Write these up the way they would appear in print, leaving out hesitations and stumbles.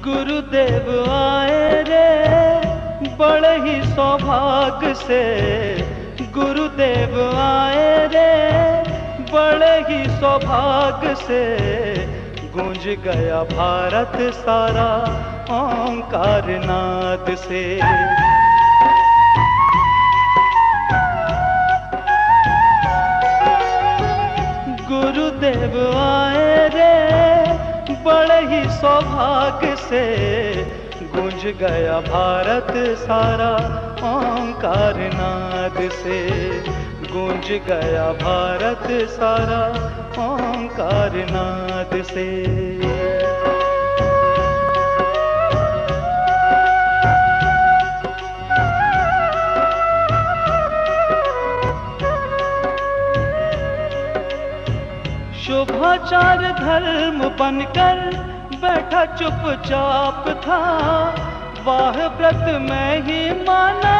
गुरुदेव आए रे बड़े ही सौभाग्य से, गुरुदेव आए रे बड़े ही सौभाग्य से, गूंज गया भारत सारा ओंकार नाद से। गुरुदेव आए रे बड़े ही सौभाग्य से, गूंज गया भारत सारा ओंकार नाद से, गूंज गया भारत सारा ओंकार नाद से। शुभाचार धर्म बनकर बैठा चुपचाप था, वाह व्रत में ही माना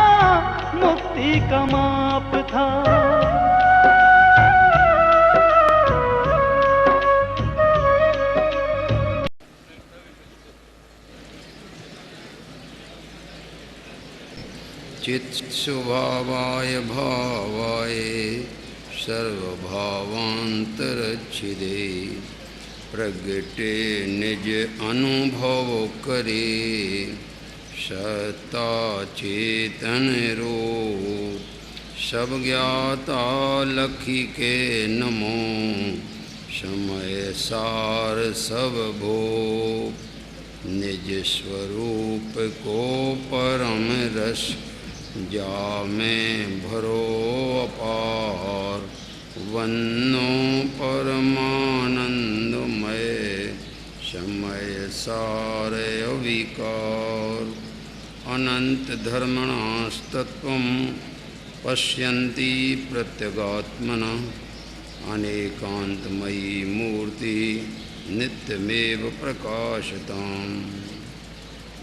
मुक्ति का माप था। चित् स्वभावाय भावाय सर्वभावांतरच्छिदे, प्रगटे निज अनुभव करे, सत्ता चेतन रूप, सब ज्ञाता लखी के नमो, समय सार सब भोग, निज स्वरूप को परम रस, जा में भरो अपार, वन्नो परमानंदमय, समय सार अविकार, अनंत धर्मणास्तत्वं पश्यन्ति प्रत्यगात्मनः, अनेकांतमयी मूर्ति नित्यमेव प्रकाशताम्।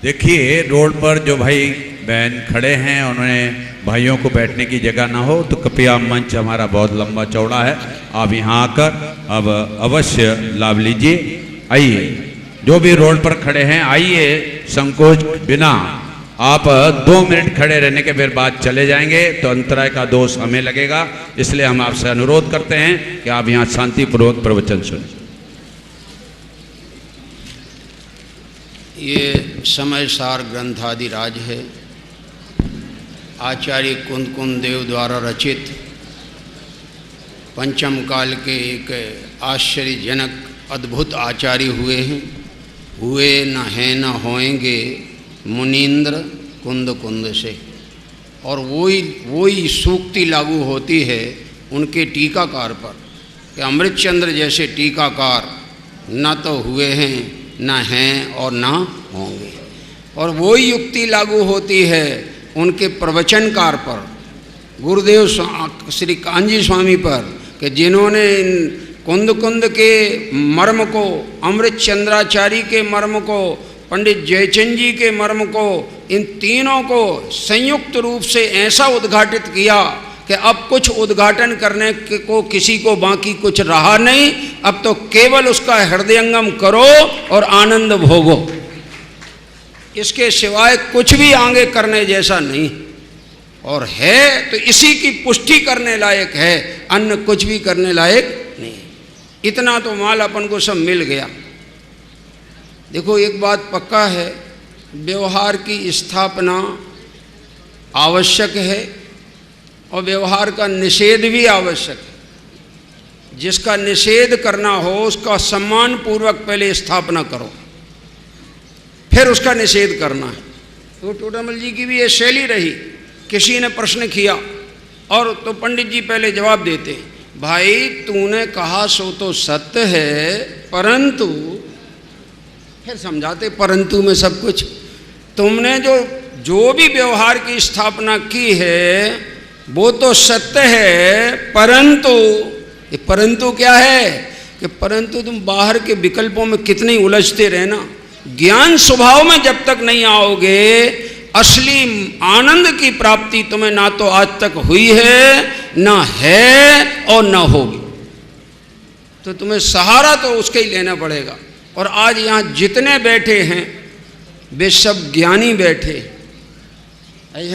देखिए रोड पर जो भाई बहन खड़े हैं, उन्होंने भाइयों को बैठने की जगह ना हो तो कृपया मंच हमारा बहुत लंबा चौड़ा है, आप यहाँ आकर अब अवश्य लाभ लीजिए। आइए, जो भी रोड पर खड़े हैं आइए, संकोच बिना। आप 2 मिनट खड़े रहने के फिर बाद चले जाएंगे तो अंतराय का दोष हमें लगेगा, इसलिए हम आपसे अनुरोध करते हैं कि आप यहाँ शांतिपूर्वक प्रवचन सुनें। ये समय सार ग्रंथादिराज है, आचार्य कुंद देव द्वारा रचित पंचम काल के एक आश्चर्यजनक अद्भुत आचार्य हुए हैं। हुए न हैं न होएंगे मुनीन्द्र कुंद से, और वही सूक्ति लागू होती है उनके टीकाकार पर कि अमृतचंद्र जैसे टीकाकार न तो हुए हैं न हैं और न होंगे, और वही युक्ति लागू होती है उनके प्रवचनकार पर, गुरुदेव श्री कांजी स्वामी पर, कि जिन्होंने इन कुंद के मर्म को, अमृत चंद्राचार्य के मर्म को, पंडित जयचंद जी के मर्म को, इन तीनों को संयुक्त रूप से ऐसा उद्घाटित किया कि अब कुछ उद्घाटन करने को किसी को बाकी कुछ रहा नहीं, अब तो केवल उसका हृदयंगम करो और आनंद भोगो, इसके सिवाय कुछ भी आगे करने जैसा नहीं, और है तो इसी की पुष्टि करने लायक है, अन्य कुछ भी करने लायक नहीं। इतना तो माल अपन को सब मिल गया। देखो एक बात पक्का है व्यवहार की स्थापना आवश्यक है और व्यवहार का निषेध भी आवश्यक है। जिसका निषेध करना हो उसका सम्मान पूर्वक पहले स्थापना करो, फिर उसका निषेध करना है। तो टोडामल जी की भी ये शैली रही। किसी ने प्रश्न किया और तो पंडित जी पहले जवाब देते, भाई तूने कहा सो तो सत्य है, परंतु फिर समझाते परंतु में सब कुछ। तुमने जो भी व्यवहार की स्थापना की है वो तो सत्य है, परंतु ये परंतु क्या है कि परंतु तुम बाहर के विकल्पों में कितने उलझते रहना। ज्ञान स्वभाव में जब तक नहीं आओगे असली आनंद की प्राप्ति तुम्हें ना तो आज तक हुई है, ना है और ना होगी। तो तुम्हें सहारा तो उसका ही लेना पड़ेगा। और आज यहाँ जितने बैठे हैं वे सब ज्ञानी बैठे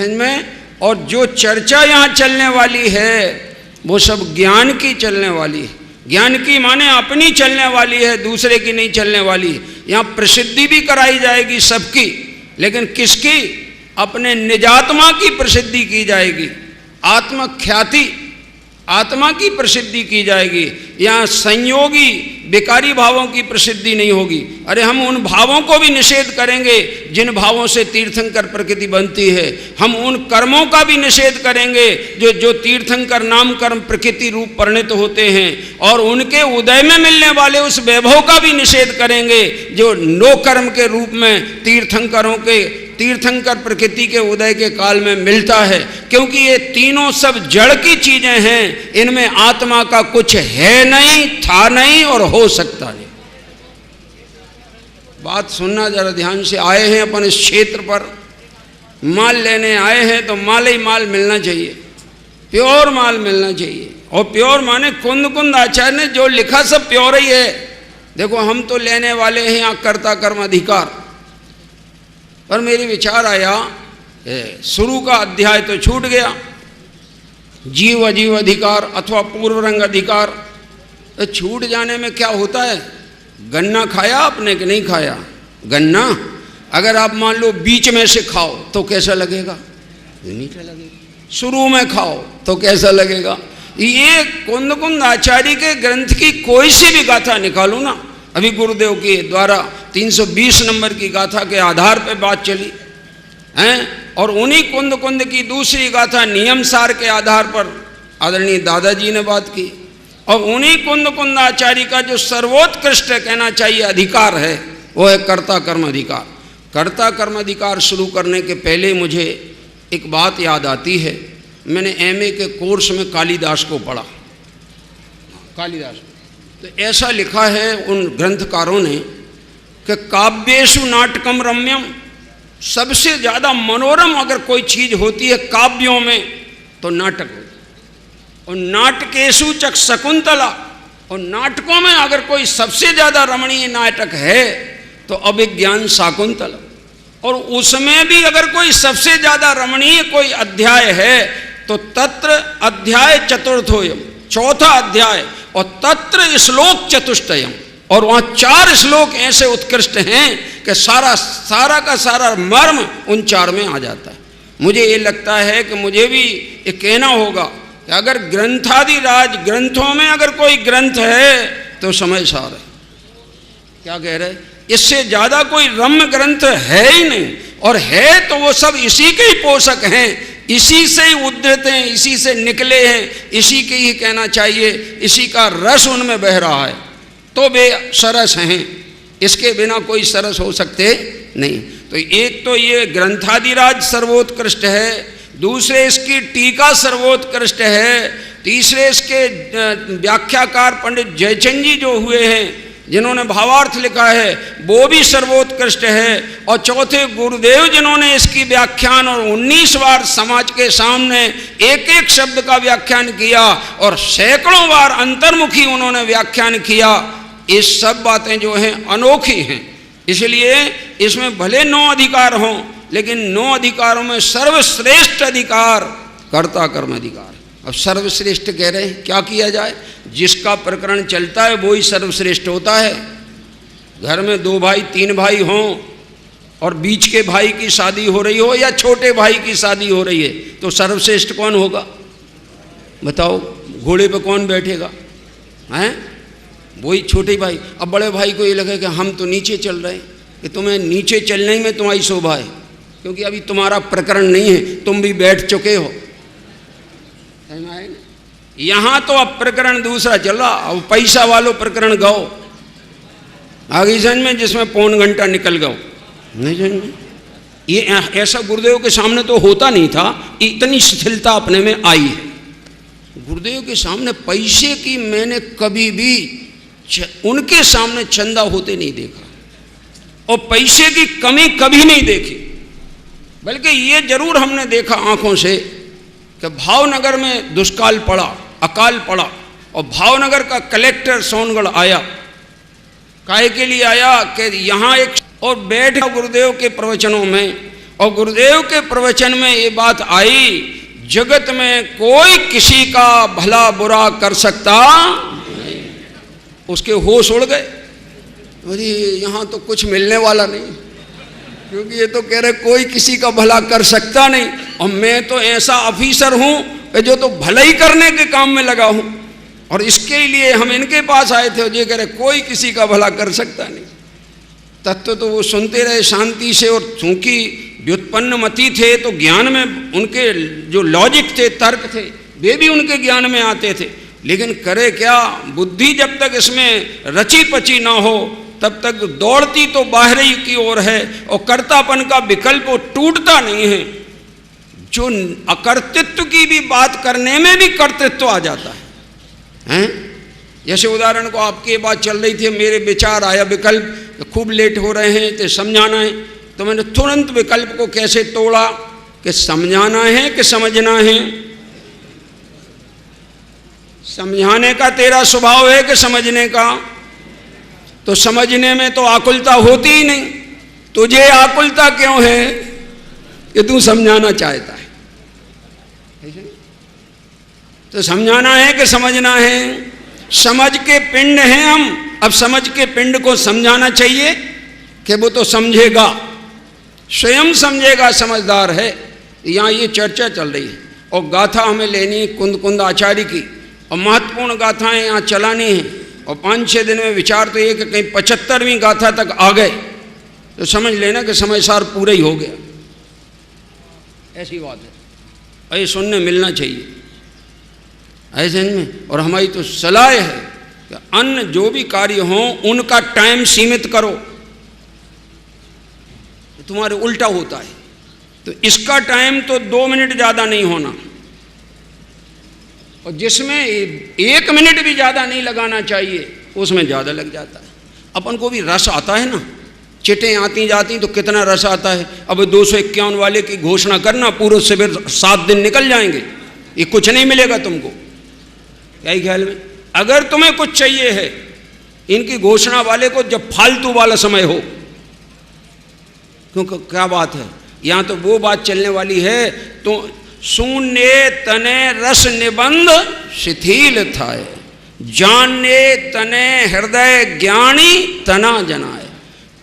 में, और जो चर्चा यहाँ चलने वाली है वो सब ज्ञान की चलने वाली है। ज्ञान की माने अपनी चलने वाली है, दूसरे की नहीं चलने वाली। यहाँ प्रसिद्धि भी कराई जाएगी सबकी, लेकिन किसकी? अपने निजात्मा की प्रसिद्धि की जाएगी, आत्मख्याति आत्मा की प्रसिद्धि की जाएगी। यहाँ संयोगी विकारी भावों की प्रसिद्धि नहीं होगी। अरे हम उन भावों को भी निषेध करेंगे जिन भावों से तीर्थंकर प्रकृति बनती है। हम उन कर्मों का भी निषेध करेंगे जो तीर्थंकर नाम कर्म प्रकृति रूप परिणत होते हैं, और उनके उदय में मिलने वाले उस वैभव का भी निषेध करेंगे जो नो कर्म के रूप में तीर्थंकर प्रकृति के उदय के काल में मिलता है। क्योंकि ये तीनों सब जड़ की चीजें हैं, इनमें आत्मा का कुछ है नहीं, था नहीं और हो सकता नहीं। बात सुनना जरा ध्यान से। आए हैं अपन इस क्षेत्र पर, माल लेने आए हैं तो माल ही माल मिलना चाहिए, प्योर माल मिलना चाहिए। और प्योर माने कुंद कुंद आचार्य ने जो लिखा सब प्योर ही है। देखो हम तो लेने वाले हैं यहाँ कर्ता कर्म अधिकार, पर मेरी विचार आया शुरू का अध्याय तो छूट गया, जीव अजीव अधिकार अथवा पूर्व रंग अधिकार। तो छूट जाने में क्या होता है? गन्ना खाया आपने कि नहीं खाया? गन्ना अगर आप मान लो बीच में से खाओ तो कैसा लगेगा? मीठा लगेगा। शुरू में खाओ तो कैसा लगेगा? ये कुंद कुंद आचार्य के ग्रंथ की कोई सी भी गाथा निकालो ना, अभी गुरुदेव के द्वारा 320 नंबर की गाथा के आधार पर बात चली हैं, और उन्हीं कुंद कुंद की दूसरी गाथा नियम सार के आधार पर आदरणीय दादाजी ने बात की, और उन्हीं कुंद कुंद आचार्य का जो सर्वोत्कृष्ट कहना चाहिए अधिकार है वो है कर्ता कर्म अधिकार। कर्ता कर्म अधिकार शुरू करने के पहले मुझे एक बात याद आती है। मैंने MA के कोर्स में कालिदास को पढ़ा। कालिदास तो ऐसा लिखा है उन ग्रंथकारों ने कि काव्येषु नाटकम रम्यम, सबसे ज़्यादा मनोरम अगर कोई चीज़ होती है काव्यों में तो नाटक होता है। और नाटकेषु चक शकुंतला, और नाटकों में अगर कोई सबसे ज़्यादा रमणीय नाटक है तो अभिज्ञान शाकुंतला, और उसमें भी अगर कोई सबसे ज़्यादा रमणीय कोई अध्याय है तो तत्र अध्याय चतुर्थोयम, चौथा अध्याय, और तत्र श्लोक चतुष्टयम, और वहाँ 4 श्लोक ऐसे उत्कृष्ट हैं कि सारा का सारा मर्म उन 4 में आ जाता है। मुझे ये लगता है कि मुझे भी ये कहना होगा कि अगर ग्रंथादि राज ग्रंथों में अगर कोई ग्रंथ है तो समय सार है। क्या कह रहे? इससे ज़्यादा कोई रम्य ग्रंथ है ही नहीं, और है तो वो सब इसी के ही पोषक हैं, इसी से ही उद्धृत हैं, इसी से निकले हैं, इसी के ही कहना चाहिए, इसी का रस उनमें बह रहा है तो वे सरस हैं। इसके बिना कोई सरस हो सकते नहीं। तो एक तो ये ग्रंथादिराज सर्वोत्कृष्ट है, दूसरे इसकी टीका सर्वोत्कृष्ट है, तीसरे इसके व्याख्याकार पंडित जयचंद जी जो हुए हैं जिन्होंने भावार्थ लिखा है वो भी सर्वोत्कृष्ट है, और चौथे गुरुदेव जिन्होंने इसकी व्याख्यान और 19 बार समाज के सामने एक एक शब्द का व्याख्यान किया और सैकड़ों बार अंतर्मुखी उन्होंने व्याख्यान किया। ये सब बातें जो हैं अनोखी हैं। इसलिए इसमें भले 9 अधिकार हों, लेकिन 9 अधिकारों में सर्वश्रेष्ठ अधिकार कर्ता कर्म अधिकार। अब सर्वश्रेष्ठ कह रहे हैं, क्या किया जाए? जिसका प्रकरण चलता है वो ही सर्वश्रेष्ठ होता है। घर में 2 भाई 3 भाई हों और बीच के भाई की शादी हो रही हो या छोटे भाई की शादी हो रही है, तो सर्वश्रेष्ठ कौन होगा बताओ? घोड़े पे कौन बैठेगा? हैं? वही छोटे भाई। अब बड़े भाई को ये लगे कि हम तो नीचे चल रहे हैं, कि तुम्हें नीचे चलने में तुम्हारी शोभा है, क्योंकि अभी तुम्हारा प्रकरण नहीं है, तुम भी बैठ चुके हो। यहाँ तो अब प्रकरण दूसरा चल रहा, अब पैसा वालों प्रकरण गाओ आगे जन में, जिसमें पौन घंटा निकल गओ। नहीं जन में ये ऐसा गुरुदेव के सामने तो होता नहीं था, इतनी शिथिलता अपने में आई है। गुरुदेव के सामने पैसे की मैंने कभी भी उनके सामने चंदा होते नहीं देखा, और पैसे की कमी कभी नहीं देखी। बल्कि ये जरूर हमने देखा आंखों से कि भावनगर में दुष्काल पड़ा, अकाल पड़ा, और भावनगर का कलेक्टर सोनगढ़ आया। काहे के लिए आया? कि यहाँ एक और बैठ गुरुदेव के प्रवचनों में, और गुरुदेव के प्रवचन में ये बात आई, जगत में कोई किसी का भला बुरा कर सकता नहीं। उसके होश उड़ गए, अरे यहाँ तो कुछ मिलने वाला नहीं, क्योंकि ये तो कह रहे कोई किसी का भला कर सकता नहीं, और मैं तो ऐसा ऑफिसर हूँ कि जो तो भलाई करने के काम में लगा हूँ, और इसके लिए हम इनके पास आए थे। ये कह रहे कोई किसी का भला कर सकता नहीं। तत्व तो वो सुनते रहे शांति से, और चूंकि व्युत्पन्न मति थे तो ज्ञान में उनके जो लॉजिक थे, तर्क थे, वे भी उनके ज्ञान में आते थे। लेकिन करे क्या, बुद्धि जब तक इसमें रची पची ना हो तब तक दौड़ती तो बाहर ही की ओर है, और कर्तापन का विकल्प वो टूटता नहीं है। जो अकर्तृत्व की भी बात करने में भी कर्तृत्व आ जाता है, हैं? जैसे उदाहरण को आपकी ये बात चल रही थी, मेरे विचार आया विकल्प, खूब लेट हो रहे हैं तो समझाना है, तो मैंने तुरंत विकल्प को कैसे तोड़ा कि समझाना है कि समझना है। समझाने का तेरा स्वभाव है कि समझने का? तो समझने में तो आकुलता होती ही नहीं, तुझे आकुलता क्यों है कि तू समझाना चाहता है? तो समझाना है कि समझना है? समझ के पिंड हैं हम, अब समझ के पिंड को समझाना चाहिए कि वो तो समझेगा, स्वयं समझेगा, समझदार है। यहाँ ये चर्चा चल रही है, और गाथा हमें लेनी है कुंद कुंद आचार्य की, और महत्वपूर्ण गाथाएं यहाँ चलानी है, और 5-6 दिन में विचार तो ये कि कहीं 75वीं गाथा तक आ गए तो समझ लेना कि समय सार पूरा ही हो गया। ऐसी बात है, और ये सुनने मिलना चाहिए ऐसे में। और हमारी तो सलाह है कि अन्य जो भी कार्य हों उनका टाइम सीमित करो, तो तुम्हारे उल्टा होता है। तो इसका टाइम तो 2 मिनट ज़्यादा नहीं होना, और जिसमें 1 मिनट भी ज़्यादा नहीं लगाना चाहिए उसमें ज़्यादा लग जाता है। अपन को भी रस आता है ना, चिटें आती जाती तो कितना रस आता है। अब 251 वाले की घोषणा करना, पूरे शिविर 7 दिन निकल जाएंगे, ये कुछ नहीं मिलेगा तुमको। क्या ही ख्याल में? अगर तुम्हें कुछ चाहिए है, इनकी घोषणा वाले को जब फालतू वाला समय हो, क्योंकि क्या बात है, यहाँ तो वो बात चलने वाली है, तो शून्य तने रस निबंध शिथिल थाए, जानने तने हृदय ज्ञानी तना जनाए,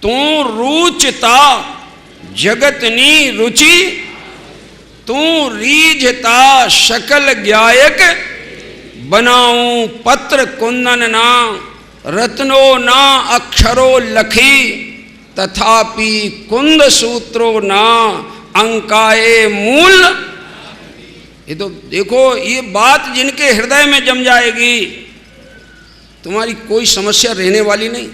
तू रुचता जगतनी रुचि, तू रीझता शकल ज्ञायक, बनाऊं पत्र कुंदन ना, रत्नो ना अक्षरो लखी, तथापि कुंद सूत्रो ना, अंकाए मूल। ये तो देखो, ये बात जिनके हृदय में जम जाएगी, तुम्हारी कोई समस्या रहने वाली नहीं।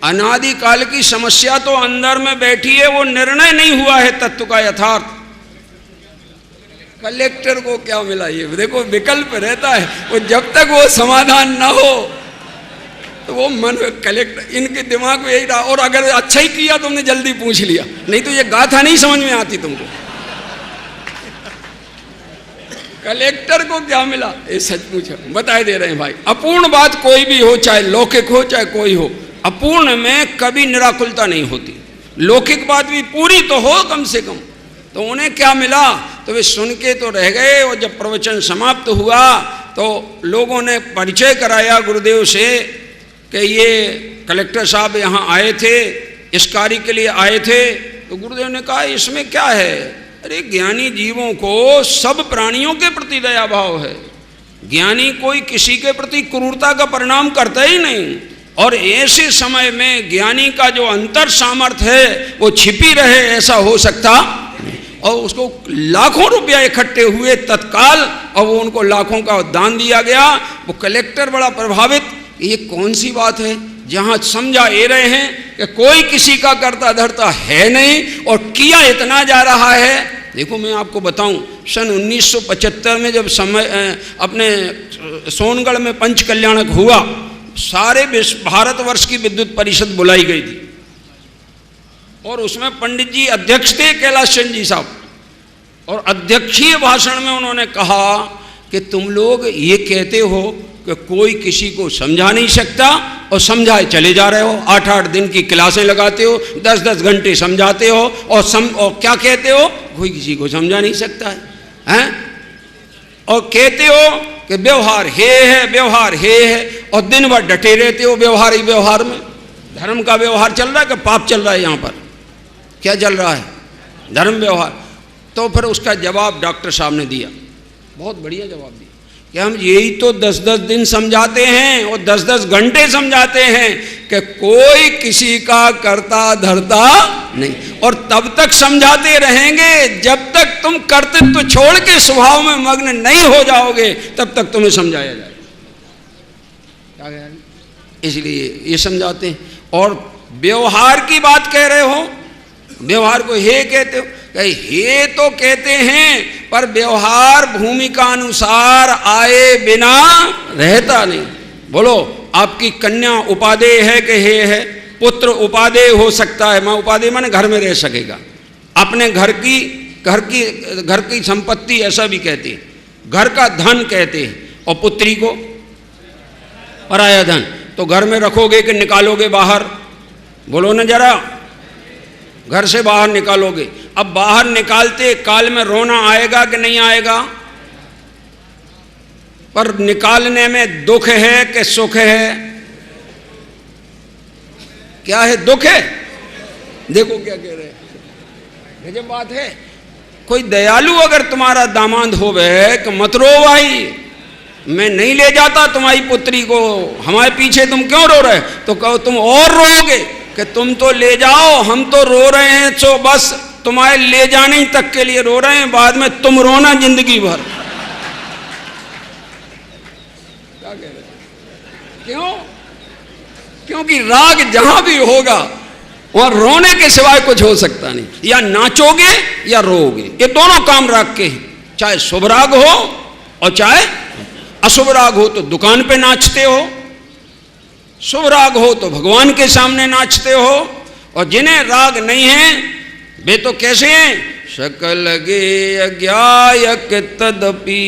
अनादिकाल की समस्या तो अंदर में बैठी है, वो निर्णय नहीं हुआ है तत्व का यथार्थ। कलेक्टर को क्या मिला? ये देखो विकल्प रहता है, वो जब तक वो समाधान ना हो तो वो मन कलेक्टर, इनके दिमाग में यही रहा। और अगर अच्छा ही किया तुमने जल्दी पूछ लिया, नहीं तो ये गाथा नहीं समझ में आती तुमको। कलेक्टर को क्या मिला? ये सच पूछो, बताए दे रहे हैं भाई। अपूर्ण बात कोई भी हो, चाहे लौकिक हो चाहे कोई हो, अपूर्ण में कभी निराकुलता नहीं होती। लौकिक बात भी पूरी तो हो कम से कम। तो उन्हें क्या मिला? तो वे सुन के तो रह गए, और जब प्रवचन समाप्त हुआ तो लोगों ने परिचय कराया गुरुदेव से कि ये कलेक्टर साहब यहाँ आए थे, इस कार्य के लिए आए थे। तो गुरुदेव ने कहा इसमें क्या है, अरे ज्ञानी जीवों को सब प्राणियों के प्रति दया भाव है, ज्ञानी कोई किसी के प्रति क्रूरता का परिणाम करता ही नहीं। और ऐसे समय में ज्ञानी का जो अंतर सामर्थ्य है वो छिपी रहे, ऐसा हो सकता। और उसको लाखों रुपया इकट्ठे हुए तत्काल, और वो उनको लाखों का दान दिया गया। वो कलेक्टर बड़ा प्रभावित, ये कौन सी बात है जहाँ समझा ये रहे हैं कि कोई किसी का करता धरता है नहीं और किया इतना जा रहा है। देखो मैं आपको बताऊं, सन 1975 में जब अपने सोनगढ़ में पंच कल्याणक हुआ, सारे भारतवर्ष की विद्युत परिषद बुलाई गई थी और उसमें पंडित जी अध्यक्ष थे, कैलाश चंद जी साहब। और अध्यक्षीय भाषण में उन्होंने कहा कि तुम लोग ये कहते हो कि कोई किसी को समझा नहीं सकता और समझाए चले जा रहे हो, 8-8 दिन की क्लासें लगाते हो, 10-10 घंटे समझाते हो और क्या कहते हो, कोई किसी को समझा नहीं सकता है? और कहते हो कि व्यवहार है व्यवहार है, और दिन भर डटे रहते हो व्यवहार ही व्यवहार में। धर्म का व्यवहार चल रहा है कि पाप चल रहा है? यहाँ पर क्या चल रहा है? धर्म व्यवहार। तो फिर उसका जवाब डॉक्टर साहब ने दिया, बहुत बढ़िया जवाब दिया कि हम यही तो 10-10 दिन समझाते हैं और 10-10 घंटे समझाते हैं कि कोई किसी का करता धरता नहीं, और तब तक समझाते रहेंगे जब तक तुम कर्तव्य छोड़ के स्वभाव में मग्न नहीं हो जाओगे, तब तक तुम्हें समझाया जाए। इसलिए ये समझाते हैं। और व्यवहार की बात कह रहे हो, व्यवहार को हे कहते हो, हे तो कहते हैं पर व्यवहार भूमिका अनुसार आए बिना रहता नहीं। बोलो, आपकी कन्या उपादेय है कि हे है? पुत्र उपादेय हो सकता है, मैं उपादेय माने घर में रह सकेगा, अपने घर की संपत्ति ऐसा भी कहते हैं, घर का धन कहते हैं, और पुत्री को पराया धन। तो घर में रखोगे कि निकालोगे बाहर? बोलो ना जरा, घर से बाहर निकालोगे। अब बाहर निकालते काल में रोना आएगा कि नहीं आएगा? पर निकालने में दुख है कि सुख है? क्या है? दुख है। देखो क्या कह रहे हैं, गजब बात है। कोई दयालु अगर तुम्हारा दामाद होवे कि मत रो भाई, मैं नहीं ले जाता तुम्हारी पुत्री को, हमारे पीछे तुम क्यों रो रहे? तो कहो तुम और रोओगे कि तुम तो ले जाओ, हम तो रो रहे हैं, तो बस तुम्हारे ले जाने तक के लिए रो रहे हैं, बाद में तुम रोना जिंदगी भर। क्या कह रहे? क्यों? क्योंकि राग जहां भी होगा वहां रोने के सिवाय कुछ हो सकता नहीं। या नाचोगे या रोओगे, ये दोनों काम राग के हैं। चाहे शुभ राग हो और चाहे अशुभ राग हो तो दुकान पे नाचते हो, शुभ राग हो तो भगवान के सामने नाचते हो। और जिन्हें राग नहीं है वे तो कैसे हैं? सकल गे अज्ञायक तदपि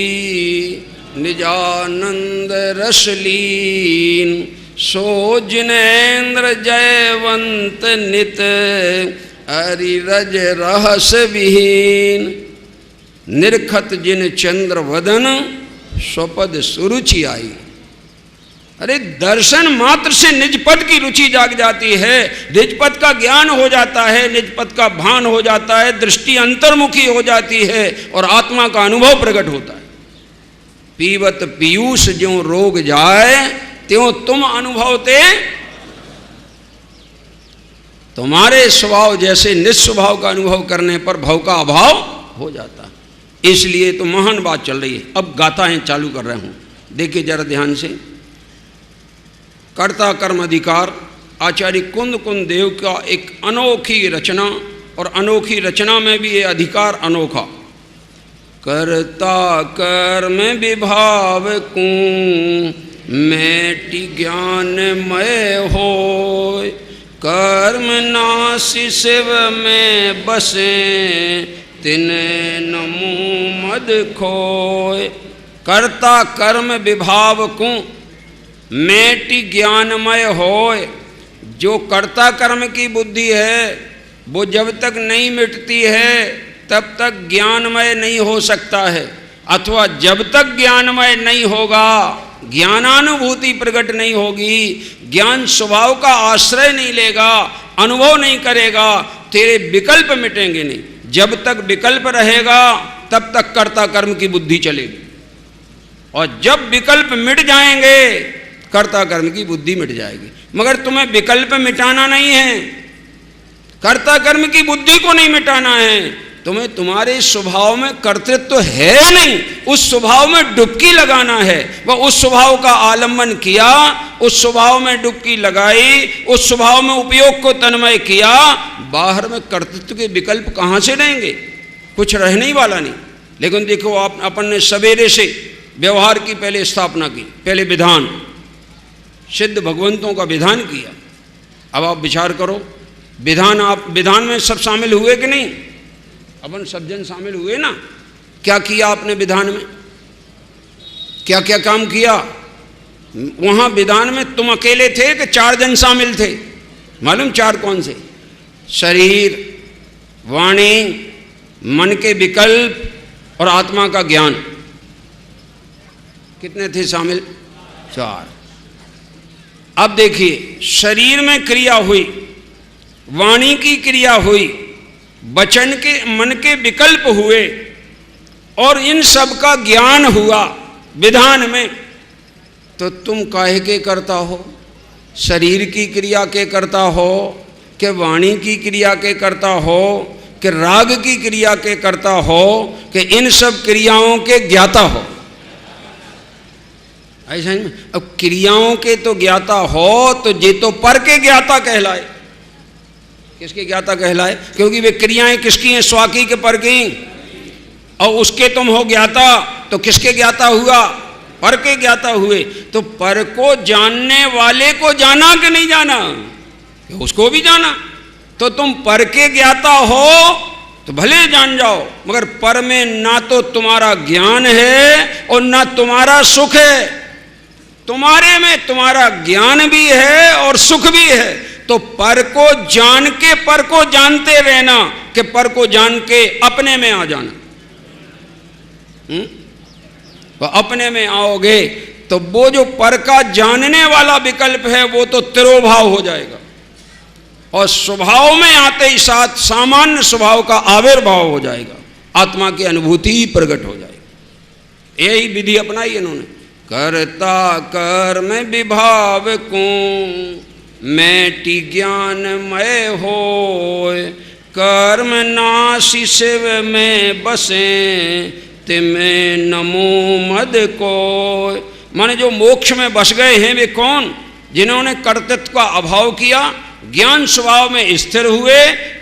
निजानंद रसलीन, सो जिनेन्द्र जयवंत नित अरिरज रहस विहीन, निर्खत जिन चंद्र वदन स्वपद सुरुचि आई। अरे दर्शन मात्र से निज पद की रुचि जाग जाती है, निज पद का ज्ञान हो जाता है, निज पद का भान हो जाता है, दृष्टि अंतर्मुखी हो जाती है और आत्मा का अनुभव प्रकट होता है। पीवत पीयूष ज्यों रोग जाए त्यों तुम अनुभवते, तुम्हारे स्वभाव जैसे निस्वभाव का अनुभव करने पर भव का अभाव हो जाता है। इसलिए तो महान बात चल रही है। अब गाथाएं चालू कर रहा हूं, देखिए जरा ध्यान से। कर्ता कर्म अधिकार, आचार्य कुंद कुंद देव का एक अनोखी रचना, और अनोखी रचना में भी ये अधिकार अनोखा। कर्ता कर्म विभाव को मैटि ज्ञानमय होय, कर्म नासि शिव में बसे तिन नमो मद खोय। कर्ता कर्म विभाव को मैटि ज्ञानमय होय। जो कर्ता कर्म की बुद्धि है वो जब तक नहीं मिटती है तब तक ज्ञानमय नहीं हो सकता है, अथवा जब तक ज्ञानमय नहीं होगा, ज्ञानानुभूति प्रकट नहीं होगी, ज्ञान स्वभाव का आश्रय नहीं लेगा, अनुभव नहीं करेगा, तेरे विकल्प मिटेंगे नहीं। जब तक विकल्प रहेगा तब तक कर्ता कर्म की बुद्धि चलेगी, और जब विकल्प मिट जाएंगे कर्ता कर्म की बुद्धि मिट जाएगी। मगर तुम्हें विकल्प मिटाना नहीं है, कर्ता कर्म की बुद्धि को नहीं मिटाना है, तुम्हें तुम्हारे स्वभाव में कर्तृत्व है नहीं, उस स्वभाव में डुबकी लगाना है। वह उस स्वभाव का आलम्बन किया, उस स्वभाव में डुबकी लगाई, उस स्वभाव में उपयोग को तन्मय किया, बाहर में कर्तृत्व के विकल्प कहाँ से रहेंगे? कुछ रहने ही वाला नहीं। लेकिन देखो, आप अपन ने सवेरे से व्यवहार की पहले स्थापना की, पहले विधान, सिद्ध भगवंतों का विधान किया। अब आप विचार करो, विधान, आप विधान में सब शामिल हुए कि नहीं? अपन सब जन शामिल हुए ना? क्या किया आपने विधान में? क्या क्या काम किया? वहां विधान में तुम अकेले थे कि 4 जन शामिल थे? मालूम 4 कौन से? शरीर, वाणी, मन के विकल्प और आत्मा का ज्ञान। कितने थे शामिल? 4। अब देखिए, शरीर में क्रिया हुई, वाणी की क्रिया हुई, वचन के, मन के विकल्प हुए, और इन सब का ज्ञान हुआ विधान में। तो तुम काहे के करता हो? शरीर की क्रिया के करता हो, कि वाणी की क्रिया के करता हो, कि राग की क्रिया के करता हो, कि इन सब क्रियाओं के ज्ञाता हो? ऐसा नहीं। अब क्रियाओं के तो ज्ञाता हो तो जे तो पर के ज्ञाता कहलाए। किसके ज्ञाता कहलाए? क्योंकि वे क्रियाएं किसकी हैं? स्वाकी के पर की। और उसके तुम हो ज्ञाता, तो किसके ज्ञाता हुआ? पर के ज्ञाता हुए। तो पर को जानने वाले को जाना कि नहीं जाना? उसको भी जाना। तो तुम पर के ज्ञाता हो तो भले जान जाओ, मगर पर में ना तो तुम्हारा ज्ञान है और ना तुम्हारा सुख है। तुम्हारे में तुम्हारा ज्ञान भी है और सुख भी है। तो पर को जान के पर को जानते रहना, कि पर को जान के अपने में आ जाना। तो अपने में आओगे तो वो जो पर का जानने वाला विकल्प है वो तो तिरोभाव हो जाएगा, और स्वभाव में आते ही साथ सामान्य स्वभाव का आविर्भाव हो जाएगा, आत्मा की अनुभूति ही प्रकट हो जाएगी। यही विधि अपनाई इन्होंने। करता कर्म विभाव को मैटी ज्ञानमय होय, कर्म नासी शिव में बसे तिमें नमो मद को। माने जो मोक्ष में बस गए हैं वे कौन? जिन्होंने कर्तृत्व का अभाव किया, ज्ञान स्वभाव में स्थिर हुए,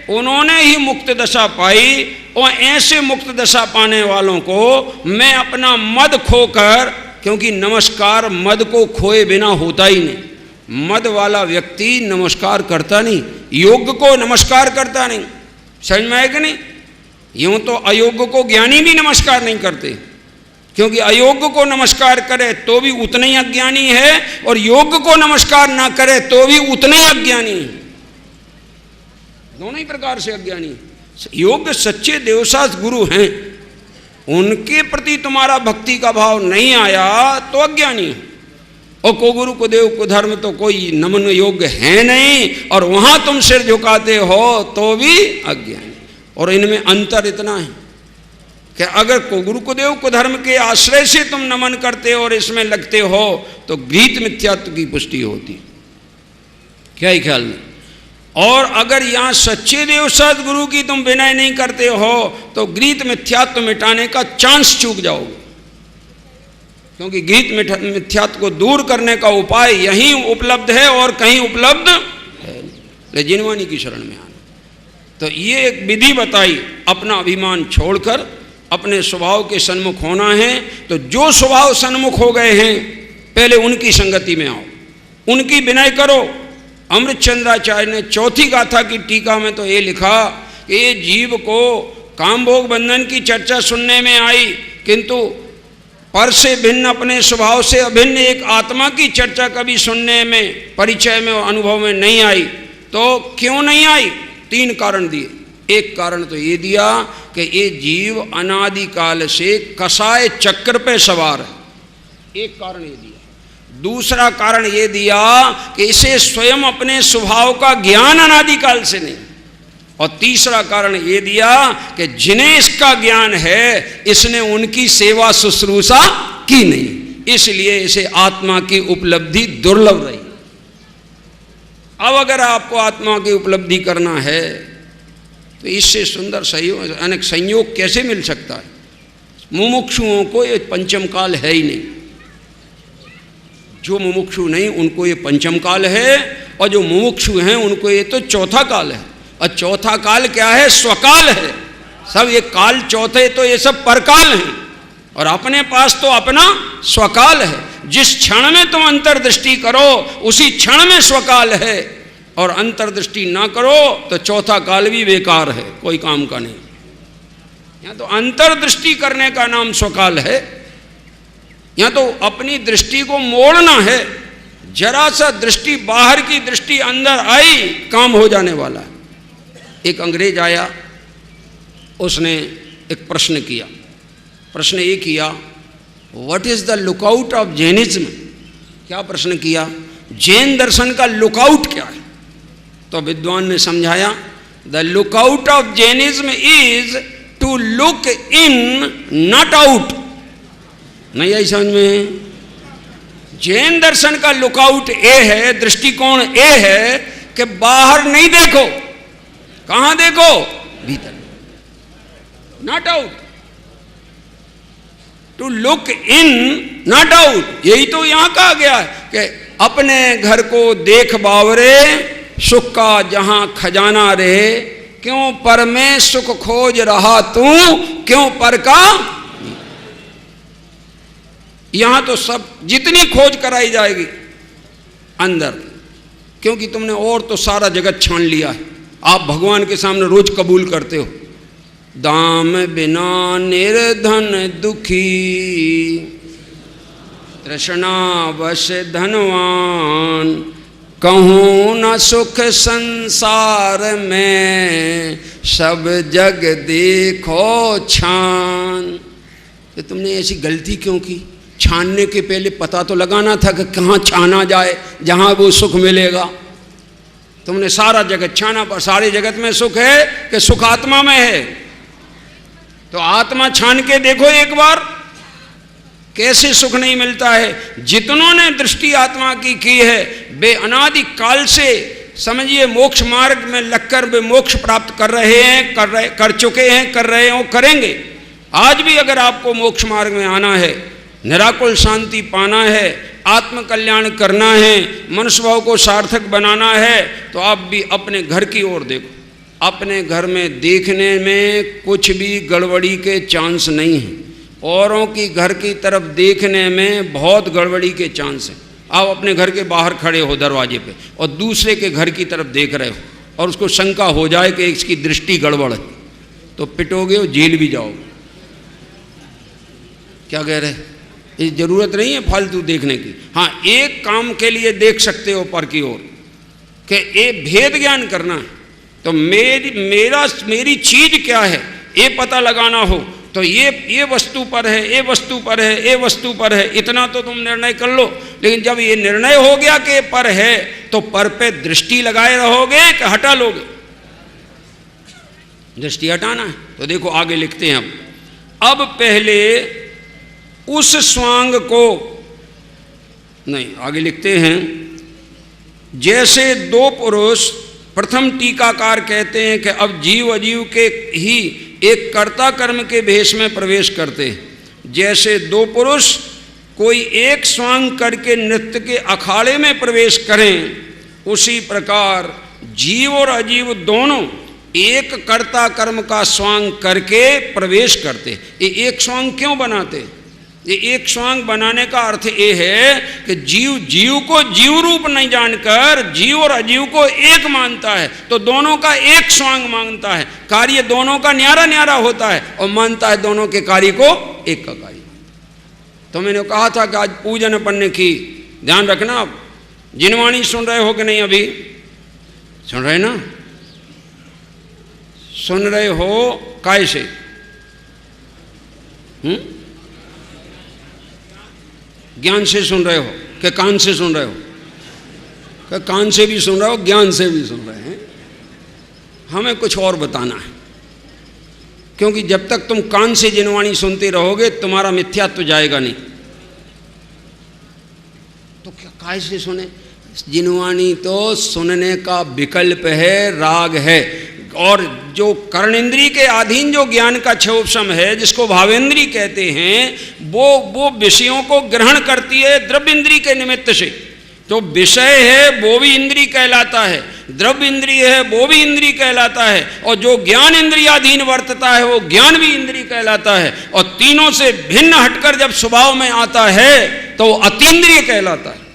उन्होंने ही मुक्त दशा पाई। और ऐसे मुक्त दशा पाने वालों को मैं अपना मद खोकर, क्योंकि नमस्कार मद को खोए बिना होता ही नहीं। मद वाला व्यक्ति नमस्कार करता नहीं, योग्य को नमस्कार करता नहीं। समझ में आए कि नहीं? यूं तो अयोग्य को ज्ञानी भी नमस्कार नहीं करते, क्योंकि अयोग्य को नमस्कार करे तो भी उतना ही अज्ञानी है, और योग्य को नमस्कार ना करे तो भी उतना ही अज्ञानी है। दोनों ही प्रकार से अज्ञानी। योग्य सच्चे देवशास्त्र गुरु हैं, उनके प्रति तुम्हारा भक्ति का भाव नहीं आया तो अज्ञानी है। और को गुरु को देव को धर्म तो कोई नमन योग्य है नहीं, और वहां तुम सिर झुकाते हो तो भी अज्ञानी। और इनमें अंतर इतना है कि अगर को गुरु को देव को धर्म के आश्रय से तुम नमन करते हो और इसमें लगते हो तो गीत मिथ्यात्व की पुष्टि होती। क्या ही ख्याल में? और अगर यहाँ सच्चे देव सदगुरु की तुम विनय नहीं करते हो तो गीत मिथ्यात्व मिटाने का चांस चूक जाओगे, क्योंकि गीत मिथ्यात्व को दूर करने का उपाय यहीं उपलब्ध है और कहीं उपलब्ध है। जिनवानी की शरण में आना। तो ये एक विधि बताई, अपना अभिमान छोड़कर अपने स्वभाव के सन्मुख होना है। तो जो स्वभाव सन्मुख हो गए हैं पहले उनकी संगति में आओ, उनकी विनय करो। अमृत चंद्राचार्य ने चौथी गाथा की टीका में तो ये लिखा कि ये जीव को कामभोग बंधन की चर्चा सुनने में आई, किंतु पर से भिन्न, अपने स्वभाव से अभिन्न एक आत्मा की चर्चा कभी सुनने में, परिचय में, अनुभव में नहीं आई। तो क्यों नहीं आई? 3 कारण दिए। एक कारण तो ये दिया कि ये जीव अनादिकाल से कसाय चक्र पे सवार है, एक कारण ये दिया। दूसरा कारण ये दिया कि इसे स्वयं अपने स्वभाव का ज्ञान अनादिकाल से नहीं। और तीसरा कारण ये दिया कि जिन्हें इसका ज्ञान है इसने उनकी सेवा शुश्रूषा की नहीं, इसलिए इसे आत्मा की उपलब्धि दुर्लभ रही। अब अगर आपको आत्मा की उपलब्धि करना है तो इससे सुंदर सहयोग अनेक संयोग कैसे मिल सकता है? मुमुक्षुओं को ये पंचम काल है ही नहीं। जो मुमुक्षु नहीं उनको ये पंचम काल है, और जो मुमुक्षु हैं उनको ये तो चौथा काल है। और चौथा काल क्या है? स्वकाल है। सब ये काल चौथे तो ये सब परकाल हैं, और अपने पास तो अपना स्वकाल है। जिस क्षण में तुम अंतर्दृष्टि करो उसी क्षण में स्वकाल है, और अंतर्दृष्टि ना करो तो चौथा काल भी बेकार है, कोई काम का नहीं। यहाँ तो अंतर्दृष्टि करने का नाम स्वकाल है, यहाँ तो अपनी दृष्टि को मोड़ना है। जरा सा दृष्टि बाहर की दृष्टि अंदर आई, काम हो जाने वाला है। एक अंग्रेज आया, उसने एक प्रश्न किया। प्रश्न ये किया, what is the lookout of Jainism? क्या प्रश्न किया? जैन दर्शन का लुकआउट क्या है? तो विद्वान ने समझाया, the lookout of Jainism is to look in not out. नहीं आई समझ में? जैन दर्शन का लुकआउट ए है, दृष्टिकोण ए है कि बाहर नहीं देखो, कहां देखो? भीतर, not out. To look in not out, यही तो यहां कहा गया है कि अपने घर को देख बावरे, सुख का जहां खजाना रहे, क्यों पर में सुख खोज रहा तू, क्यों पर का? यहां तो सब जितनी खोज कराई जाएगी अंदर, क्योंकि तुमने और तो सारा जगत छान लिया है। आप भगवान के सामने रोज कबूल करते हो, दाम बिना निर्धन दुखी, तृष्णा वश धनवान, कहूँ न सुख संसार में, सब जग देखो छान। तो तुमने ऐसी गलती क्यों की? छानने के पहले पता तो लगाना था कि कहाँ छाना जाए जहाँ वो सुख मिलेगा। तुमने सारा जगत छाना, पर सारे जगत में सुख है कि सुख आत्मा में है? तो आत्मा छान के देखो एक बार, कैसे सुख नहीं मिलता है। जितनों ने दृष्टि आत्मा की है वे अनादि काल से समझिए मोक्ष मार्ग में लगकर वे मोक्ष प्राप्त कर रहे हैं, कर चुके हैं, कर रहे हो, करेंगे। आज भी अगर आपको मोक्ष मार्ग में आना है, निराकुल शांति पाना है, आत्म कल्याण करना है, मनुष्य भाव को सार्थक बनाना है, तो आप भी अपने घर की ओर देखो। अपने घर में देखने में कुछ भी गड़बड़ी के चांस नहीं है, औरों की घर की तरफ देखने में बहुत गड़बड़ी के चांस हैं। आप अपने घर के बाहर खड़े हो दरवाजे पे और दूसरे के घर की तरफ देख रहे हो, और उसको शंका हो जाए कि इसकी दृष्टि गड़बड़ है, तो पिटोगे और जेल भी जाओगे। क्या कह रहे? ये जरूरत नहीं है फालतू देखने की। हाँ, एक काम के लिए देख सकते हो पर की ओर, कि ये भेद ज्ञान करना है, तो मेरी चीज क्या है ये पता लगाना हो, तो ये वस्तु पर है, ये वस्तु पर है, ये वस्तु पर है, इतना तो तुम निर्णय कर लो। लेकिन जब ये निर्णय हो गया कि पर है, तो पर पे दृष्टि लगाए रहोगे कि हटा लोगे? दृष्टि हटाना है। तो देखो आगे लिखते हैं अब पहले उस स्वांग को नहीं, आगे लिखते हैं, जैसे दो पुरुष, प्रथम टीकाकार कहते हैं कि अब जीव अजीव के ही एक कर्ता कर्म के भेष में प्रवेश करते हैं। जैसे दो पुरुष कोई एक स्वांग करके नृत्य के अखाड़े में प्रवेश करें, उसी प्रकार जीव और अजीव दोनों एक कर्ता कर्म का स्वांग करके प्रवेश करते। ये एक स्वांग क्यों बनाते? ये एक स्वांग बनाने का अर्थ ये है कि जीव को जीव रूप नहीं जानकर जीव और अजीव को एक मानता है, तो दोनों का एक स्वांग मानता है, कार्य दोनों का न्यारा न्यारा होता है, और मानता है दोनों के कार्य को एक का कार्य। तो मैंने कहा था कि आज पूजन अपन ने की, ध्यान रखना। आप जिनवाणी सुन रहे हो कि नहीं? अभी सुन रहे ना? सुन रहे हो काय से? ज्ञान से सुन रहे हो। कि कान से सुन रहे हो? कि कान से भी सुन रहे हो, ज्ञान से भी सुन रहे हैं। हमें कुछ और बताना है, क्योंकि जब तक तुम कान से जिनवाणी सुनते रहोगे तुम्हारा मिथ्यात्व जाएगा नहीं। तो क्या काय से सुने? जिनवाणी तो सुनने का विकल्प है, राग है। और जो कर्णेंद्री के अधीन जो ज्ञान का क्षोभसम है, जिसको भावेंद्री कहते हैं, वो विषयों को ग्रहण करती है द्रव्य इंद्री के निमित्त से। तो विषय है वो भी इंद्री कहलाता है, द्रव्य इंद्रिय है वो भी इंद्री कहलाता है, और जो ज्ञान इंद्रियाधीन वर्तता है वो ज्ञान भी इंद्री कहलाता है। और तीनों से भिन्न हटकर जब स्वभाव में आता है तो अतीन्द्रिय कहलाता है।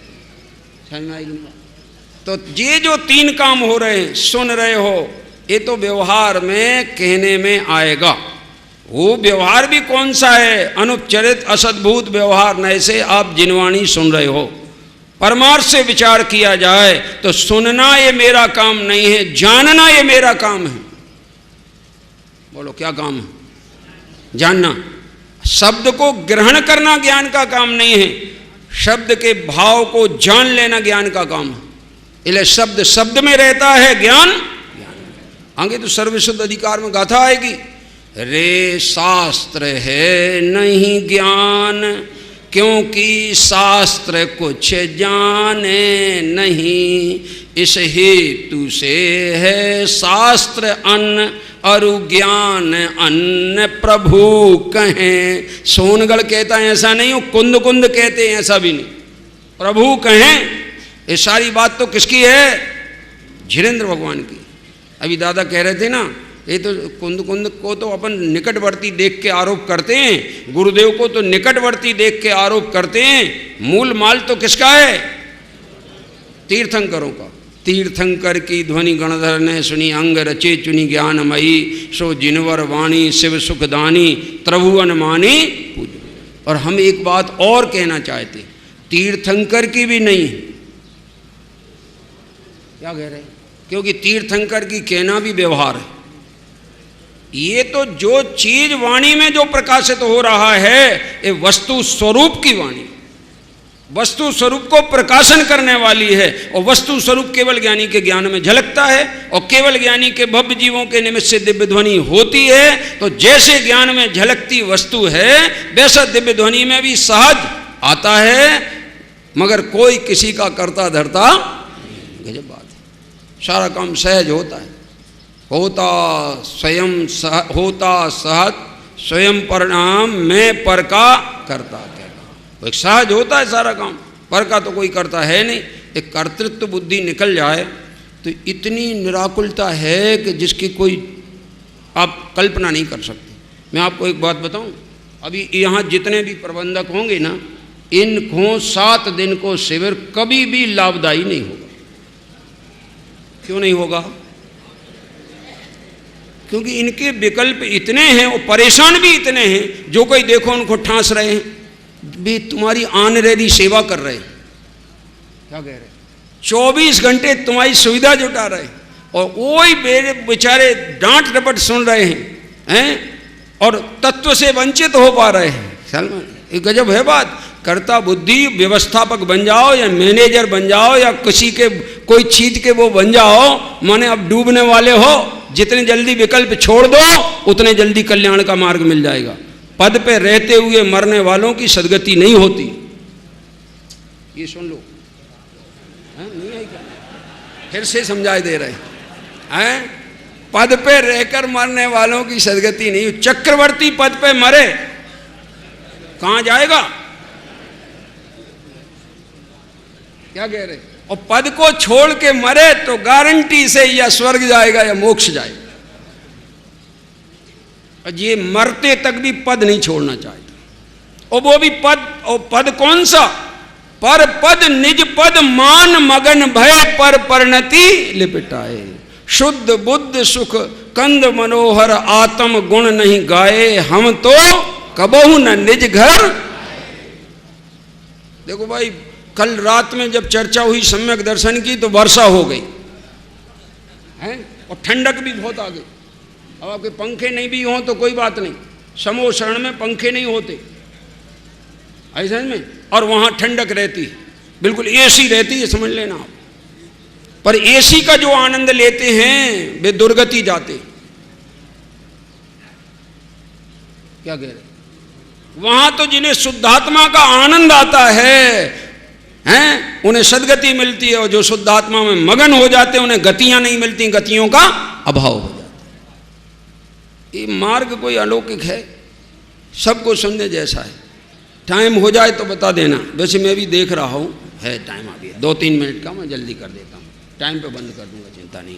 तो ये जो तीन काम हो रहे हैं, सुन रहे हो, ये तो व्यवहार में कहने में आएगा। वो व्यवहार भी कौन सा है? अनुपचरित असद्भूत व्यवहार। न ऐसे आप जिनवाणी सुन रहे हो, परमार्थ से विचार किया जाए तो सुनना ये मेरा काम नहीं है, जानना ये मेरा काम है। बोलो क्या काम है? जानना। शब्द को ग्रहण करना ज्ञान का काम नहीं है, शब्द के भाव को जान लेना ज्ञान का काम है। इसलिए शब्द शब्द में रहता है, ज्ञान आगे तो सर्वशुद्ध अधिकार में गाथा आएगी, रे शास्त्र है नहीं ज्ञान, क्योंकि शास्त्र कुछ जाने नहीं, इस हेतु से है शास्त्र अन्न अरु ज्ञान अन्न प्रभु कहें। सोनगढ़ कहता है ऐसा नहीं हो, कुंद कुंद कहते हैं ऐसा भी नहीं, प्रभु कहें। ये सारी बात तो किसकी है? धीरेन्द्र भगवान की। अभी दादा कह रहे थे ना, ये तो कुंद कुंद को तो अपन निकटवर्ती देख के आरोप करते हैं, गुरुदेव को तो निकटवर्ती देख के आरोप करते हैं। मूल माल तो किसका है? तीर्थंकरों का। तीर्थंकर की ध्वनि गणधर ने सुनी, अंग रचे चुनी ज्ञानमयी, सो जिनवर वाणी शिव सुखदानी, त्रिभुवन मानी पूज। और हम एक बात और कहना चाहते, तीर्थंकर की भी नहीं। क्या कह रहे हैं? क्योंकि तीर्थंकर की कहना भी व्यवहार है। ये तो जो चीज वाणी में जो प्रकाशित हो रहा है, ये वस्तु स्वरूप की वाणी, वस्तु स्वरूप को प्रकाशन करने वाली है। और वस्तु स्वरूप केवल ज्ञानी के ज्ञान में झलकता है, और केवल ज्ञानी के भव्य जीवों के निमित्त से दिव्य ध्वनि होती है। तो जैसे ज्ञान में झलकती वस्तु है, वैसा दिव्य ध्वनि में भी सहज आता है, मगर कोई किसी का करता धरता। गजब बात है, सारा काम सहज होता है। होता सहज स्वयं परिणाम, मैं पर का करता कहना। एक सहज होता है सारा काम, पर का तो कोई करता है नहीं। एक कर्तृत्व बुद्धि निकल जाए तो इतनी निराकुलता है कि जिसकी कोई आप कल्पना नहीं कर सकते। मैं आपको एक बात बताऊं, अभी यहाँ जितने भी प्रबंधक होंगे ना, इनको 7 दिन को शिविर कभी भी लाभदायी नहीं होगा। क्यों नहीं होगा? क्योंकि इनके विकल्प इतने हैं और परेशान भी इतने हैं। जो कोई देखो उनको ठांस रहे हैं, भी तुम्हारी ऑनरेरी सेवा कर रहे हैं। क्या कह रहे? 24 घंटे तुम्हारी सुविधा जुटा रहे, और वही बेचारे डांट डपट सुन रहे हैं और तत्व से वंचित हो पा रहे हैं। सलमान, ये गजब है बात। कर्ता बुद्धि व्यवस्थापक बन जाओ या मैनेजर बन जाओ या किसी के कोई चीज के वो बन जाओ, माने अब डूबने वाले हो। जितने जल्दी विकल्प छोड़ दो उतने जल्दी कल्याण का मार्ग मिल जाएगा। पद पे रहते हुए मरने वालों की सदगति नहीं होती। ये सुन लो, नहीं है क्या? फिर से समझाई दे रहे हैं। पद पे रहकर मरने वालों की सदगति नहीं। चक्रवर्ती पद पे मरे, कहां जाएगा? क्या कह रहे? और पद को छोड़ के मरे तो गारंटी से या स्वर्ग जाएगा या मोक्ष जाएगा। और ये मरते तक भी पद नहीं छोड़ना चाहता। और वो भी पद, और पद कौन सा? पर पद निज पद मान मगन भय पर परिणति लिपटाए, शुद्ध बुद्ध सुख कंद मनोहर आत्म गुण नहीं गाए, हम तो कबहु न निज घर। देखो भाई, कल रात में जब चर्चा हुई सम्यक दर्शन की तो वर्षा हो गई है, और ठंडक भी बहुत आ गई। अब आपके पंखे नहीं भी हों तो कोई बात नहीं, समो शरण में पंखे नहीं होते ऐसा में, और वहाँ ठंडक रहती, बिल्कुल एसी रहती है, समझ लेना आप। पर एसी का जो आनंद लेते हैं वे दुर्गति जाते। क्या कह रहे? वहां तो जिन्हें शुद्धात्मा का आनंद आता है हैं, उन्हें सदगति मिलती है, और जो शुद्धात्मा में मगन हो जाते हैं उन्हें गतियां नहीं मिलती, गतियों का अभाव हो जाता है। ये मार्ग कोई अलौकिक है, सबको सुनने जैसा है। टाइम हो जाए तो बता देना, वैसे मैं भी देख रहा हूं है टाइम आ गया, 2-3 मिनट का मैं जल्दी कर देता हूं, टाइम पे बंद कर दूंगा, चिंता नहीं।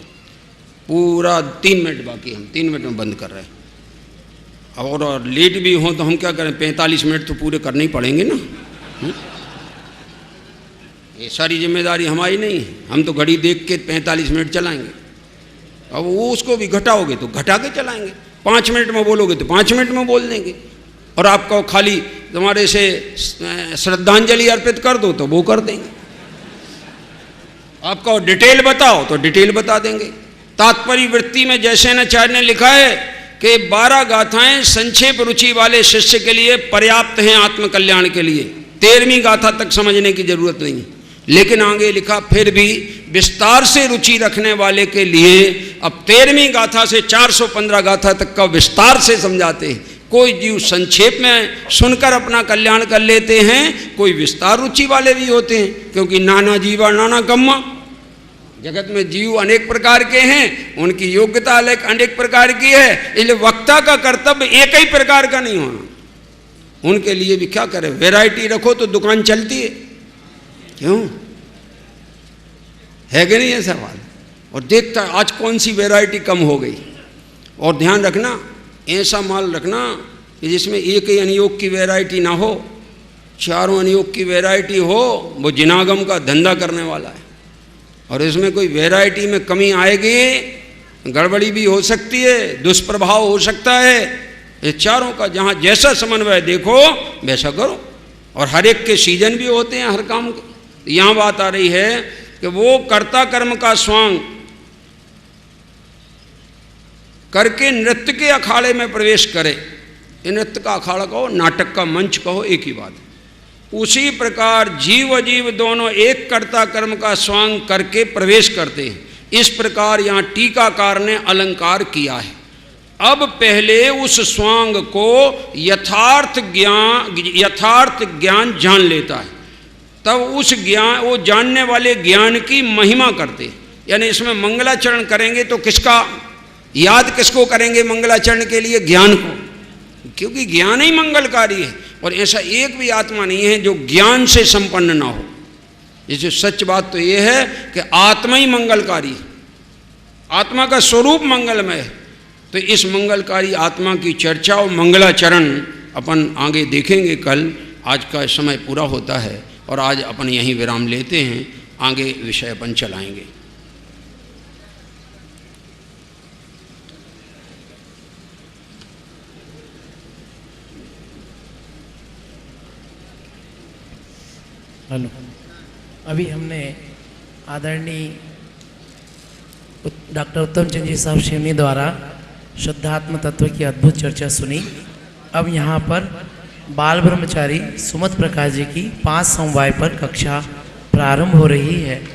पूरा 3 मिनट बाकी, हम 3 मिनट में बंद कर रहे हैं। और लेट भी हो तो हम क्या करें, 45 मिनट तो पूरे करने ही पड़ेंगे ना। ये सारी जिम्मेदारी हमारी नहीं है, हम तो घड़ी देख के 45 मिनट चलाएंगे। अब वो उसको भी घटाओगे तो घटा के चलाएंगे, 5 मिनट में बोलोगे तो 5 मिनट में बोल देंगे, और आपको खाली तुम्हारे से श्रद्धांजलि अर्पित कर दो तो वो कर देंगे, आपको डिटेल बताओ तो डिटेल बता देंगे। तात्पर्य वृत्ति में जैसे आचार्य ने लिखा है कि 12 गाथाएं संक्षेप रुचि वाले शिष्य के लिए पर्याप्त हैं आत्मकल्याण के लिए, 13वीं गाथा तक समझने की जरूरत नहीं। लेकिन आगे लिखा फिर भी विस्तार से रुचि रखने वाले के लिए अब 13वीं गाथा से 415 गाथा तक का विस्तार से समझाते हैं। कोई जीव संक्षेप में सुनकर अपना कल्याण कर लेते हैं, कोई विस्तार रुचि वाले भी होते हैं, क्योंकि नाना जीवा नाना कम्मा, जगत में जीव अनेक प्रकार के हैं, उनकी योग्यता अलग अनेक प्रकार की है, इसलिए वक्ता का कर्तव्य एक ही प्रकार का नहीं होना। उनके लिए भी क्या करें, वैरायटी रखो तो दुकान चलती है, क्यों है कि नहीं ये सवाल। और देखता आज कौन सी वैरायटी कम हो गई। और ध्यान रखना, ऐसा माल रखना कि जिसमें एक ही अनियोग की वैरायटी ना हो, चारों अनियोग की वैरायटी हो, वो जिनागम का धंधा करने वाला है। और इसमें कोई वैरायटी में कमी आएगी, गड़बड़ी भी हो सकती है, दुष्प्रभाव हो सकता है। ये चारों का जहाँ जैसा समन्वय देखो वैसा करो, और हर एक के सीजन भी होते हैं हर काम के। यहाँ बात आ रही है कि वो कर्ता कर्म का स्वांग करके नृत्य के अखाड़े में प्रवेश करे। ये नृत्य का अखाड़ा कहो, नाटक का मंच कहो, एक ही बात है। उसी प्रकार जीव अजीव दोनों एक कर्ता कर्म का स्वांग करके प्रवेश करते हैं। इस प्रकार यहाँ टीकाकार ने अलंकार किया है। अब पहले उस स्वांग को यथार्थ ज्ञान जान लेता है, तब उस ज्ञान, वो जानने वाले ज्ञान की महिमा करते हैं। यानी इसमें मंगलाचरण करेंगे तो किसका याद, किसको करेंगे मंगलाचरण के लिए? ज्ञान को, क्योंकि ज्ञान ही मंगलकारी है। और ऐसा एक भी आत्मा नहीं है जो ज्ञान से संपन्न ना हो। जैसे सच बात तो ये है कि आत्मा ही मंगलकारी है, आत्मा का स्वरूप मंगलमय है। तो इस मंगलकारी आत्मा की चर्चा और मंगलाचरण अपन आगे देखेंगे कल। आज का समय पूरा होता है और आज अपन यहीं विराम लेते हैं, आगे विषय अपन चलाएंगे। हेलो, अभी हमने आदरणीय डॉक्टर उत्तम चंद जी साहब शिवनी द्वारा शुद्धात्म तत्व की अद्भुत चर्चा सुनी। अब यहाँ पर बाल ब्रह्मचारी सुमत प्रकाश जी की 5 समवाय पर कक्षा प्रारंभ हो रही है।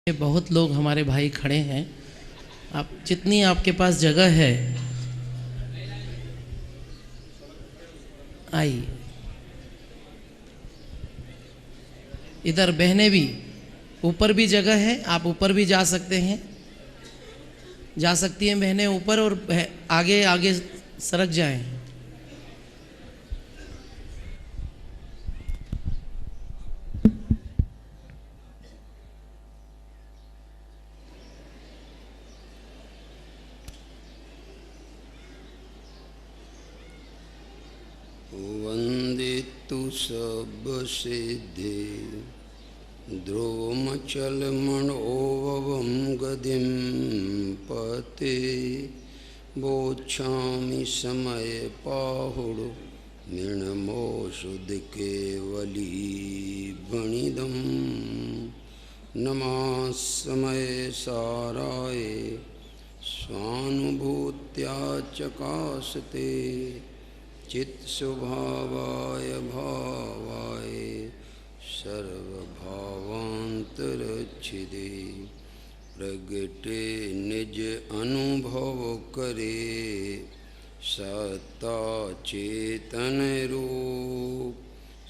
बहुत लोग हमारे भाई खड़े हैं। आप जितनी आपके पास जगह है आइए। इधर बहनें भी, ऊपर भी जगह है, आप ऊपर भी जा सकते हैं, जा सकती हैं बहनें ऊपर, और आगे आगे सरक जाएं। वंदितु सब सिद्धि ध्रुवमचलमणोवं गतिं पते बोच्छामि समय पाहुडु निर्मोषुदिकेवली वणिदं नमः समय साराय स्वानुभूत्या चकासते चित्त स्वभावाय भावाय सर्वभावांतरच्छिदे प्रगटे निज अनुभव करे सत्ता चेतन रूप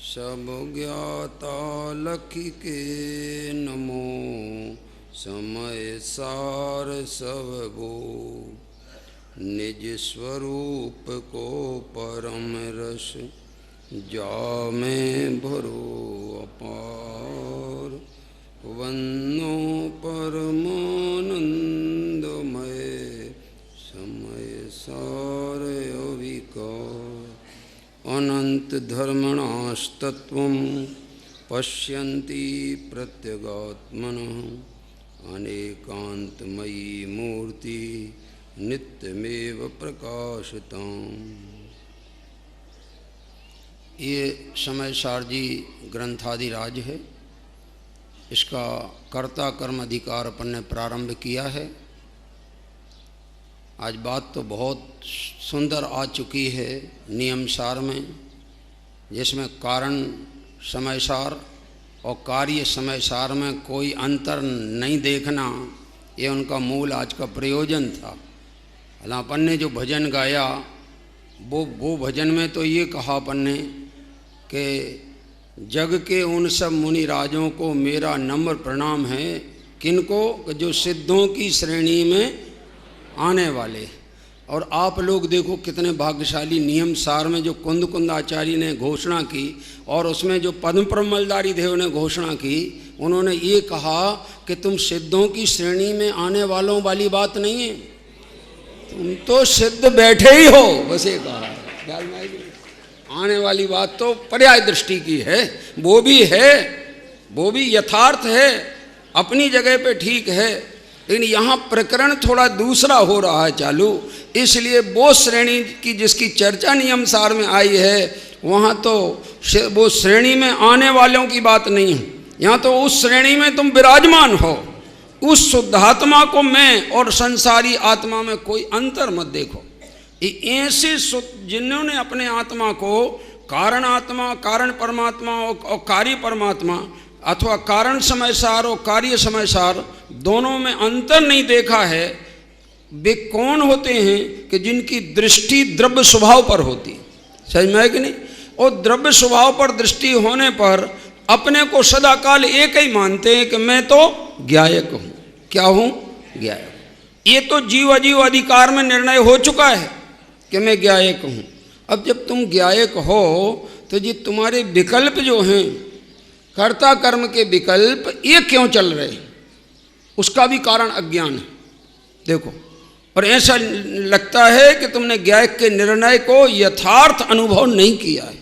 सब ज्ञाता लखी के नमो समय सार सब वो निज स्वरूप को परम रस जामें भरो अपार वंदो परमानंदमय समय सार अविकार अनंत धर्मणास्तत्वं पश्यन्ति प्रत्यगात्मनः अनेकांतमयी मूर्ति नित्यमेव प्रकाशताम्। ये समय सारजी ग्रंथादिराज है। इसका कर्ता कर्म अधिकार अपन ने प्रारंभ किया है। आज बात तो बहुत सुंदर आ चुकी है नियम सार में, जिसमें कारण समय सार और कार्य समय सार में कोई अंतर नहीं देखना, ये उनका मूल आज का प्रयोजन था। अपन ने जो भजन गाया वो भजन में तो ये कहा अपन ने कि जग के उन सब मुनि राजों को मेरा नम्र प्रणाम है। किनको? जो सिद्धों की श्रेणी में आने वाले। और आप लोग देखो कितने भाग्यशाली, नियम सार में जो कुंद कुंदाचार्य ने घोषणा की और उसमें जो पद्म प्रमलदारी देव ने घोषणा की, उन्होंने ये कहा कि तुम सिद्धों की श्रेणी में आने वालों वाली बात नहीं है, तुम तो सिद्ध बैठे ही हो। बस ये कहा, ख्याल में आएगी। आने वाली बात तो पर्याय दृष्टि की है, वो भी है, वो भी यथार्थ है, अपनी जगह पे ठीक है, लेकिन यहाँ प्रकरण थोड़ा दूसरा हो रहा है चालू। इसलिए वो श्रेणी की जिसकी चर्चा नियम सार में आई है, वहाँ तो वो श्रेणी में आने वालों की बात नहीं है। यहाँ तो उस श्रेणी में तुम विराजमान हो, उस शुद्धात्मा को मैं और संसारी आत्मा में कोई अंतर मत देखो। ऐसे जिन्होंने अपने आत्मा को कारण आत्मा, कारण परमात्मा और कार्य परमात्मा अथवा कारण समय सार और कार्य समय सार दोनों में अंतर नहीं देखा है, वे कौन होते हैं कि जिनकी दृष्टि द्रव्य स्वभाव पर होती। समझ में है कि नहीं? और द्रव्य स्वभाव पर दृष्टि होने पर अपने को सदाकाल एक ही मानते हैं कि मैं तो ज्ञायक हूँ। क्या हूँ? ज्ञायक। ये तो जीव अजीव अधिकार में निर्णय हो चुका है कि मैं ज्ञायक हूँ। अब जब तुम ज्ञायक हो तो ये तुम्हारे विकल्प जो हैं, कर्ता कर्म के विकल्प, ये क्यों चल रहे हैं? उसका भी कारण अज्ञान है। देखो, और ऐसा लगता है कि तुमने ज्ञायक के निर्णय को यथार्थ अनुभव नहीं किया है।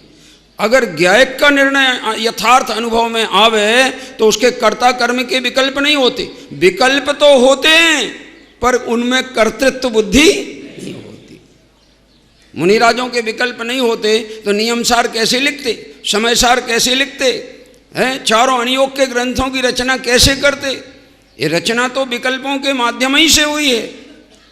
अगर ज्ञायक का निर्णय यथार्थ अनुभव में आवे तो उसके कर्ता कर्म के विकल्प नहीं होते। विकल्प तो होते हैं पर उनमें कर्तृत्व बुद्धि नहीं होती। मुनिराजों के विकल्प नहीं होते तो नियम सार कैसे लिखते, समय सार कैसे लिखते हैं, चारों अनियोग के ग्रंथों की रचना कैसे करते? ये रचना तो विकल्पों के माध्यम ही से हुई है,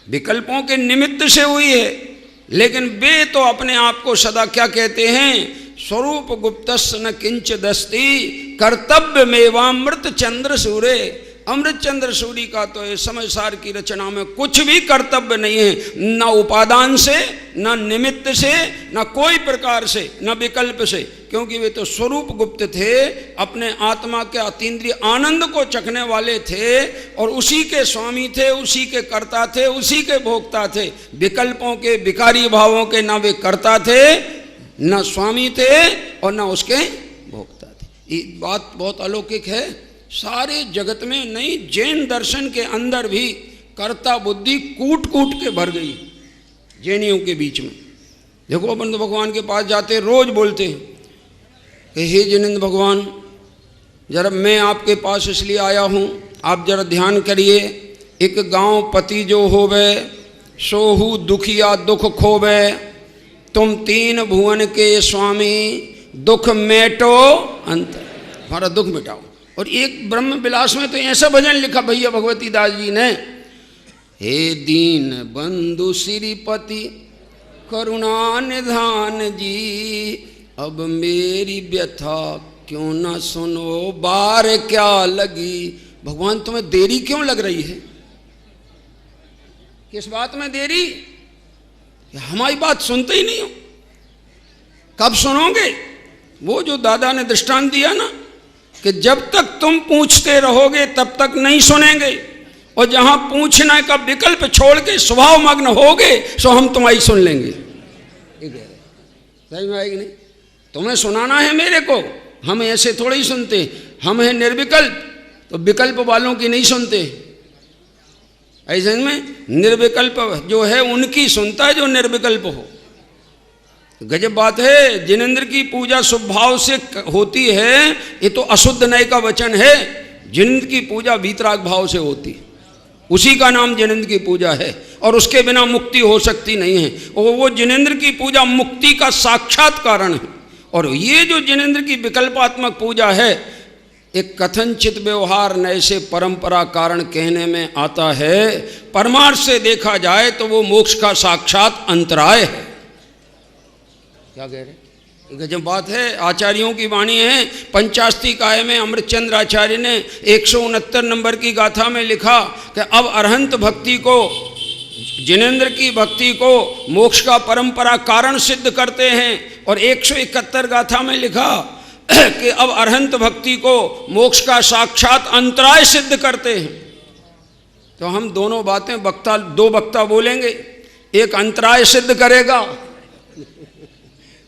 विकल्पों के निमित्त से हुई है। लेकिन वे तो अपने आप को सदा क्या कहते हैं? स्वरूप गुप्तस्य न किंच दस्ति कर्तव्य मेवामृत चंद्र सूर्य। अमृतचंद्र सूरी का तो इस समय सार की रचना में कुछ भी कर्तव्य नहीं है, न उपादान से, न निमित्त से, न कोई प्रकार से, न विकल्प से, क्योंकि वे तो स्वरूप गुप्त थे, अपने आत्मा के अतीन्द्रिय आनंद को चखने वाले थे और उसी के स्वामी थे, उसी के कर्ता थे, उसी के भोक्ता थे। विकल्पों के, विकारी भावों के न वे कर्ता थे, न स्वामी थे और न उसके भोक्ता थे। ये बात बहुत अलौकिक है। सारे जगत में नहीं, जैन दर्शन के अंदर भी कर्ता बुद्धि कूट कूट के भर गई जैनियों के बीच में। देखो अपन तो भगवान के पास जाते रोज बोलते हैं कि हे जिनेंद्र भगवान, जरा मैं आपके पास इसलिए आया हूँ, आप जरा ध्यान करिए। एक गांव पति जो होवे सोहू दुखिया दुख खोवे, तुम तीन भुवन के स्वामी, दुख मेटो अंतर, हमारा दुख मिटाओ। और एक ब्रह्म विलास में तो ऐसा भजन लिखा भैया भगवती दास जी ने, हे दीन बंधु श्रीपति करुणा निधान जी, अब मेरी व्यथा क्यों ना सुनो, बार क्या लगी। भगवान तुम्हें देरी क्यों लग रही है? किस बात में देरी? हमारी बात सुनते ही नहीं हो। कब सुनोगे? वो जो दादा ने दृष्टांत दिया ना कि जब तक तुम पूछते रहोगे तब तक नहीं सुनेंगे, और जहां पूछने का विकल्प छोड़ के स्वभाव मग्न होगे सो हम तुम्हारी सुन लेंगे। समझ में आएगी नहीं? तुम्हें सुनाना है मेरे को, हम ऐसे थोड़े ही सुनते, हम हैं निर्विकल्प, तो विकल्प वालों की नहीं सुनते। ऐसे में निर्विकल्प जो है उनकी सुनता है जो निर्विकल्प हो। गजब बात है। जिनेंद्र की पूजा शुभ भाव से होती है, ये तो अशुद्ध नय का वचन है। जिनेंद्र की पूजा वीतराग भाव से होती है, उसी का नाम जिनेंद्र की पूजा है, और उसके बिना मुक्ति हो सकती नहीं है। और वो जिनेंद्र की पूजा मुक्ति का साक्षात कारण है। और ये जो जिनेंद्र की विकल्पात्मक पूजा है, एक कथनचित व्यवहार नए से परंपरा कारण कहने में आता है, परमार्थ से देखा जाए तो वो मोक्ष का साक्षात अंतराय है। क्या कह रहे? गजब बात है। आचार्यों की वाणी है। पंचास्ती काय में अमृतचंद्र आचार्य ने 169 नंबर की गाथा में लिखा कि अब अरहंत भक्ति को, जिनेंद्र की भक्ति को मोक्ष का परंपरा कारण सिद्ध करते हैं, और 171 गाथा में लिखा कि अब अरहंत भक्ति को मोक्ष का साक्षात अंतराय सिद्ध करते हैं। तो हम दोनों बातें दो वक्ता बोलेंगे, एक अंतराय सिद्ध करेगा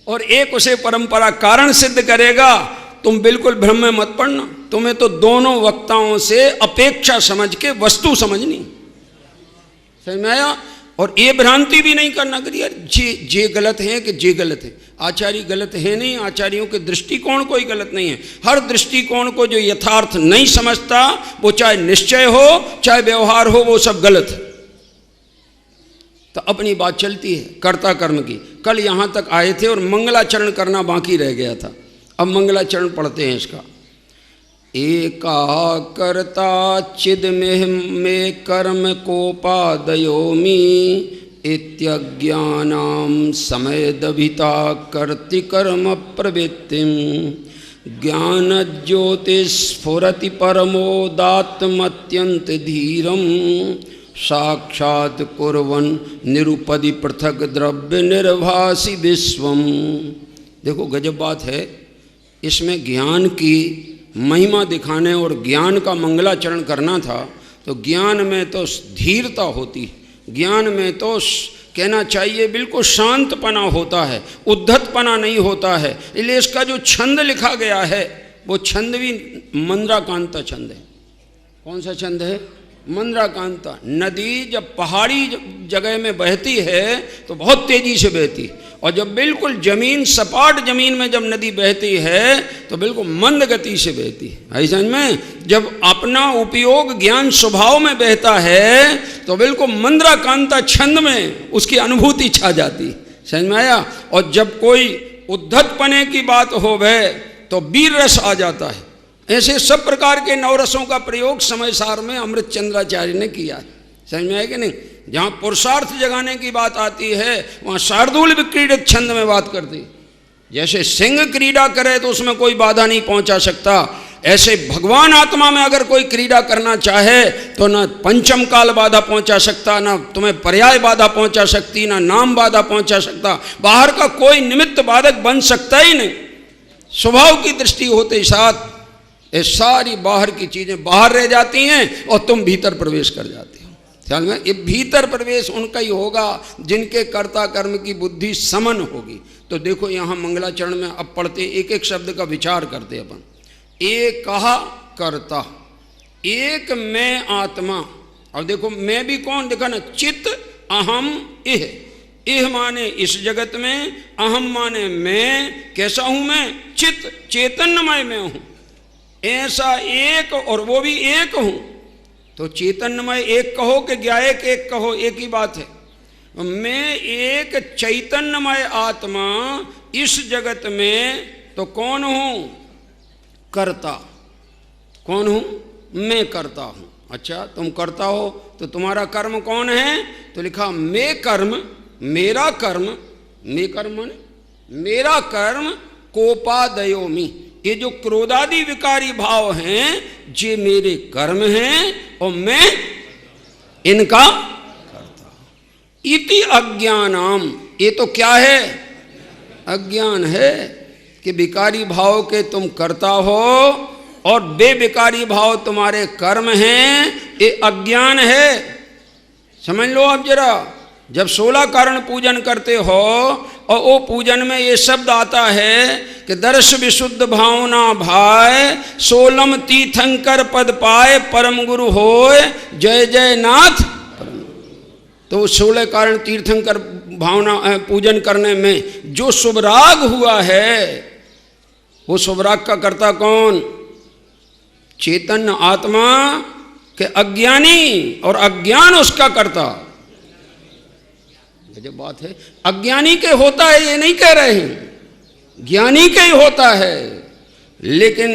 और एक उसे परंपरा कारण सिद्ध करेगा। तुम बिल्कुल भ्रम में मत पड़ना, तुम्हें तो दोनों वक्ताओं से अपेक्षा समझ के वस्तु समझनी। समझ में आया? और ये भ्रांति भी नहीं करना कि यार जे गलत है कि जे गलत है। आचार्य गलत है नहीं, आचार्यों के दृष्टिकोण कोई गलत नहीं है। हर दृष्टिकोण को जो यथार्थ नहीं समझता, वो चाहे निश्चय हो चाहे व्यवहार हो, वो सब गलत है। तो अपनी बात चलती है कर्ता कर्म की। कल यहाँ तक आए थे और मंगलाचरण करना बाकी रह गया था। अब मंगलाचरण पढ़ते हैं इसका। एका कर्ता चिद में कर्म कोपादयोमी इत्यज्ञानां समयदभिता कर्ति कर्म प्रवृत्तिं ज्ञान ज्योतिस्फुरति परमोदात्मत्यंत धीरम साक्षात कुर्वन् निरुपदि पृथक द्रव्य निर्भासी विश्वम। देखो गजब बात है। इसमें ज्ञान की महिमा दिखाने और ज्ञान का मंगलाचरण करना था, तो ज्ञान में तो धीरता होती है, ज्ञान में तो कहना चाहिए बिल्कुल शांतपना होता है, उद्धतपना नहीं होता है। इसलिए इसका जो छंद लिखा गया है वो छंद भी मंद्राकांता छंद है। कौन सा छंद है? मंद्राकांता। नदी जब पहाड़ी जगह में बहती है तो बहुत तेजी से बहती है, और जब बिल्कुल जमीन सपाट जमीन में जब नदी बहती है तो बिल्कुल मंद गति से बहती है। ऐसा में जब अपना उपयोग ज्ञान स्वभाव में बहता है तो बिल्कुल मंद्राकांता छंद में उसकी अनुभूति छा जाती है। समझ में आया? और जब कोई उद्धतपने की बात हो वह तो वीर रस आ जाता है। ऐसे सब प्रकार के नवरसों का प्रयोग समय सार में अमृतचंद्राचार्य ने किया है। समझ में आया कि नहीं? जहाँ पुरुषार्थ जगाने की बात आती है वहाँ शार्दूल विक्रीडित छंद में बात करती। जैसे सिंह क्रीड़ा करे तो उसमें कोई बाधा नहीं पहुँचा सकता, ऐसे भगवान आत्मा में अगर कोई क्रीड़ा करना चाहे तो ना पंचम काल बाधा पहुंचा सकता, ना तुम्हें पर्याय बाधा पहुंचा सकती, ना नाम बाधा पहुंचा सकता, बाहर का कोई निमित्त बाधक बन सकता ही नहीं। स्वभाव की दृष्टि होते ही साथ ये सारी बाहर की चीजें बाहर रह जाती हैं और तुम भीतर प्रवेश कर जाते हो। ख्याल में, ये भीतर प्रवेश उनका ही होगा जिनके कर्ता कर्म की बुद्धि समन होगी। तो देखो यहाँ मंगलाचरण में अब पढ़ते एक एक शब्द का विचार करते अपन। एक कहा कर्ता, एक मैं आत्मा। अब देखो मैं भी कौन, देखा ना, चित अहम इह। इह माने इस जगत में, अहम माने मैं। कैसा हूं मैं? चित, चैतन्यमय मैं हूं, ऐसा एक, और वो भी एक हूं। तो चैतन्यमय एक कहो कि ज्ञायक एक कहो, एक ही बात है। मैं एक चैतन्यमय आत्मा इस जगत में तो कौन हूं? कर्ता। कौन हूं? मैं करता हूं। अच्छा, तुम करता हो तो तुम्हारा कर्म कौन है? तो लिखा मैं कर्म, मेरा कर्म। मैं कर्म माने मेरा कर्म कोपादयोमि। ये जो क्रोधादि विकारी भाव हैं ये मेरे कर्म हैं और मैं इनका करता हूं। इति अज्ञानाम, ये तो क्या है? अज्ञान है कि विकारी भाव के तुम करता हो और बेविकारी भाव तुम्हारे कर्म हैं, ये अज्ञान है। समझ लो अब जरा, जब 16 कारण पूजन करते हो और वो पूजन में ये शब्द आता है कि दर्श विशुद्ध भावना भाय, 16 तीर्थंकर पद पाए, परम गुरु होए, जय जय नाथ। तो 16 कारण तीर्थंकर भावना पूजन करने में जो शुभराग हुआ है, वो शुभराग का कर्ता कौन? चैतन्य आत्मा के अज्ञानी, और अज्ञान उसका कर्ता। ये जो बात है, अज्ञानी के होता है ये नहीं कह रहे हैं, ज्ञानी के ही होता है। लेकिन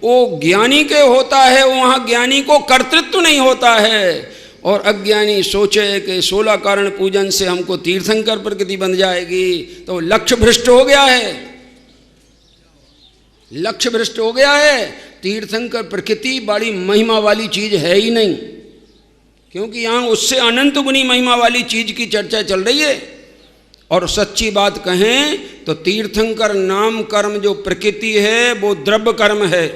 वो ज्ञानी के होता है, वहां ज्ञानी को कर्तृत्व नहीं होता है। और अज्ञानी सोचे कि 16 कारण पूजन से हमको तीर्थंकर प्रकृति बन जाएगी, तो लक्ष्य भ्रष्ट हो गया है। लक्ष्य भ्रष्ट हो गया है। तीर्थंकर प्रकृति बड़ी महिमा वाली चीज है ही नहीं, क्योंकि यहाँ उससे अनंत गुनी महिमा वाली चीज की चर्चा चल रही है। और सच्ची बात कहें तो तीर्थंकर नाम कर्म जो प्रकृति है वो द्रव्य कर्म है,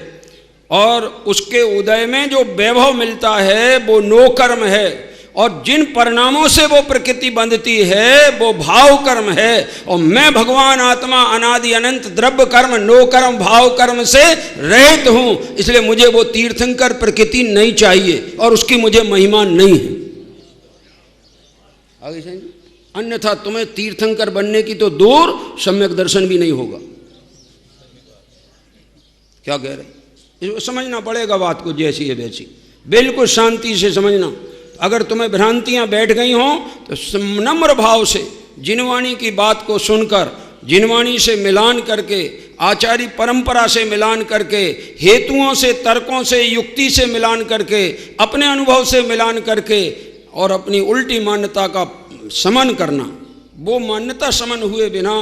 और उसके उदय में जो वैभव मिलता है वो नो कर्म है। और जिन परिणामों से वो प्रकृति बंधती है वो भाव कर्म है। और मैं भगवान आत्मा अनादि अनंत द्रव्य कर्म, नो कर्म, भाव कर्म से रहित हूं, इसलिए मुझे वो तीर्थंकर प्रकृति नहीं चाहिए और उसकी मुझे महिमा नहीं है। आगे समझिए, अन्यथा तुम्हें तीर्थंकर बनने की तो दूर सम्यक दर्शन भी नहीं होगा। क्या कह रहे? इसको समझना पड़ेगा बात को, जैसी है वैसी, बिल्कुल शांति से समझना। अगर तुम्हें भ्रांतियां बैठ गई हों तो नम्र भाव से जिनवाणी की बात को सुनकर, जिनवाणी से मिलान करके, आचार्य परंपरा से मिलान करके, हेतुओं से, तर्कों से, युक्ति से मिलान करके, अपने अनुभव से मिलान करके और अपनी उल्टी मान्यता का समन करना। वो मान्यता समन हुए बिना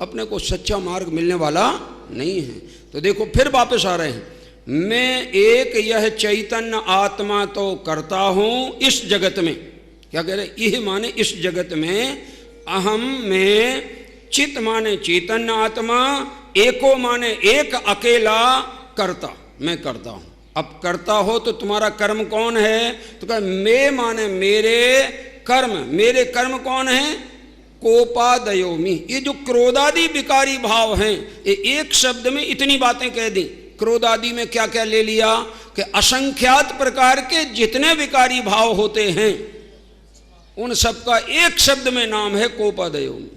अपने को सच्चा मार्ग मिलने वाला नहीं है। तो देखो फिर वापस आ रहे हैं, मैं एक यह चैतन्य आत्मा तो करता हूं इस जगत में। क्या कह रहे? यह माने इस जगत में, अहम में, चित माने चैतन्य आत्मा, एको माने एक अकेला करता, मैं करता हूं। अब करता हो तो तुम्हारा कर्म कौन है? तो कह मैं माने मेरे कर्म। मेरे कर्म कौन है? कोपादयोमि। ये जो क्रोधादि विकारी भाव हैं, ये एक शब्द में इतनी बातें कह दी। क्रोधादि में क्या क्या ले लिया कि असंख्यात प्रकार के जितने विकारी भाव होते हैं उन सबका एक शब्द में नाम है कोपादयोमि।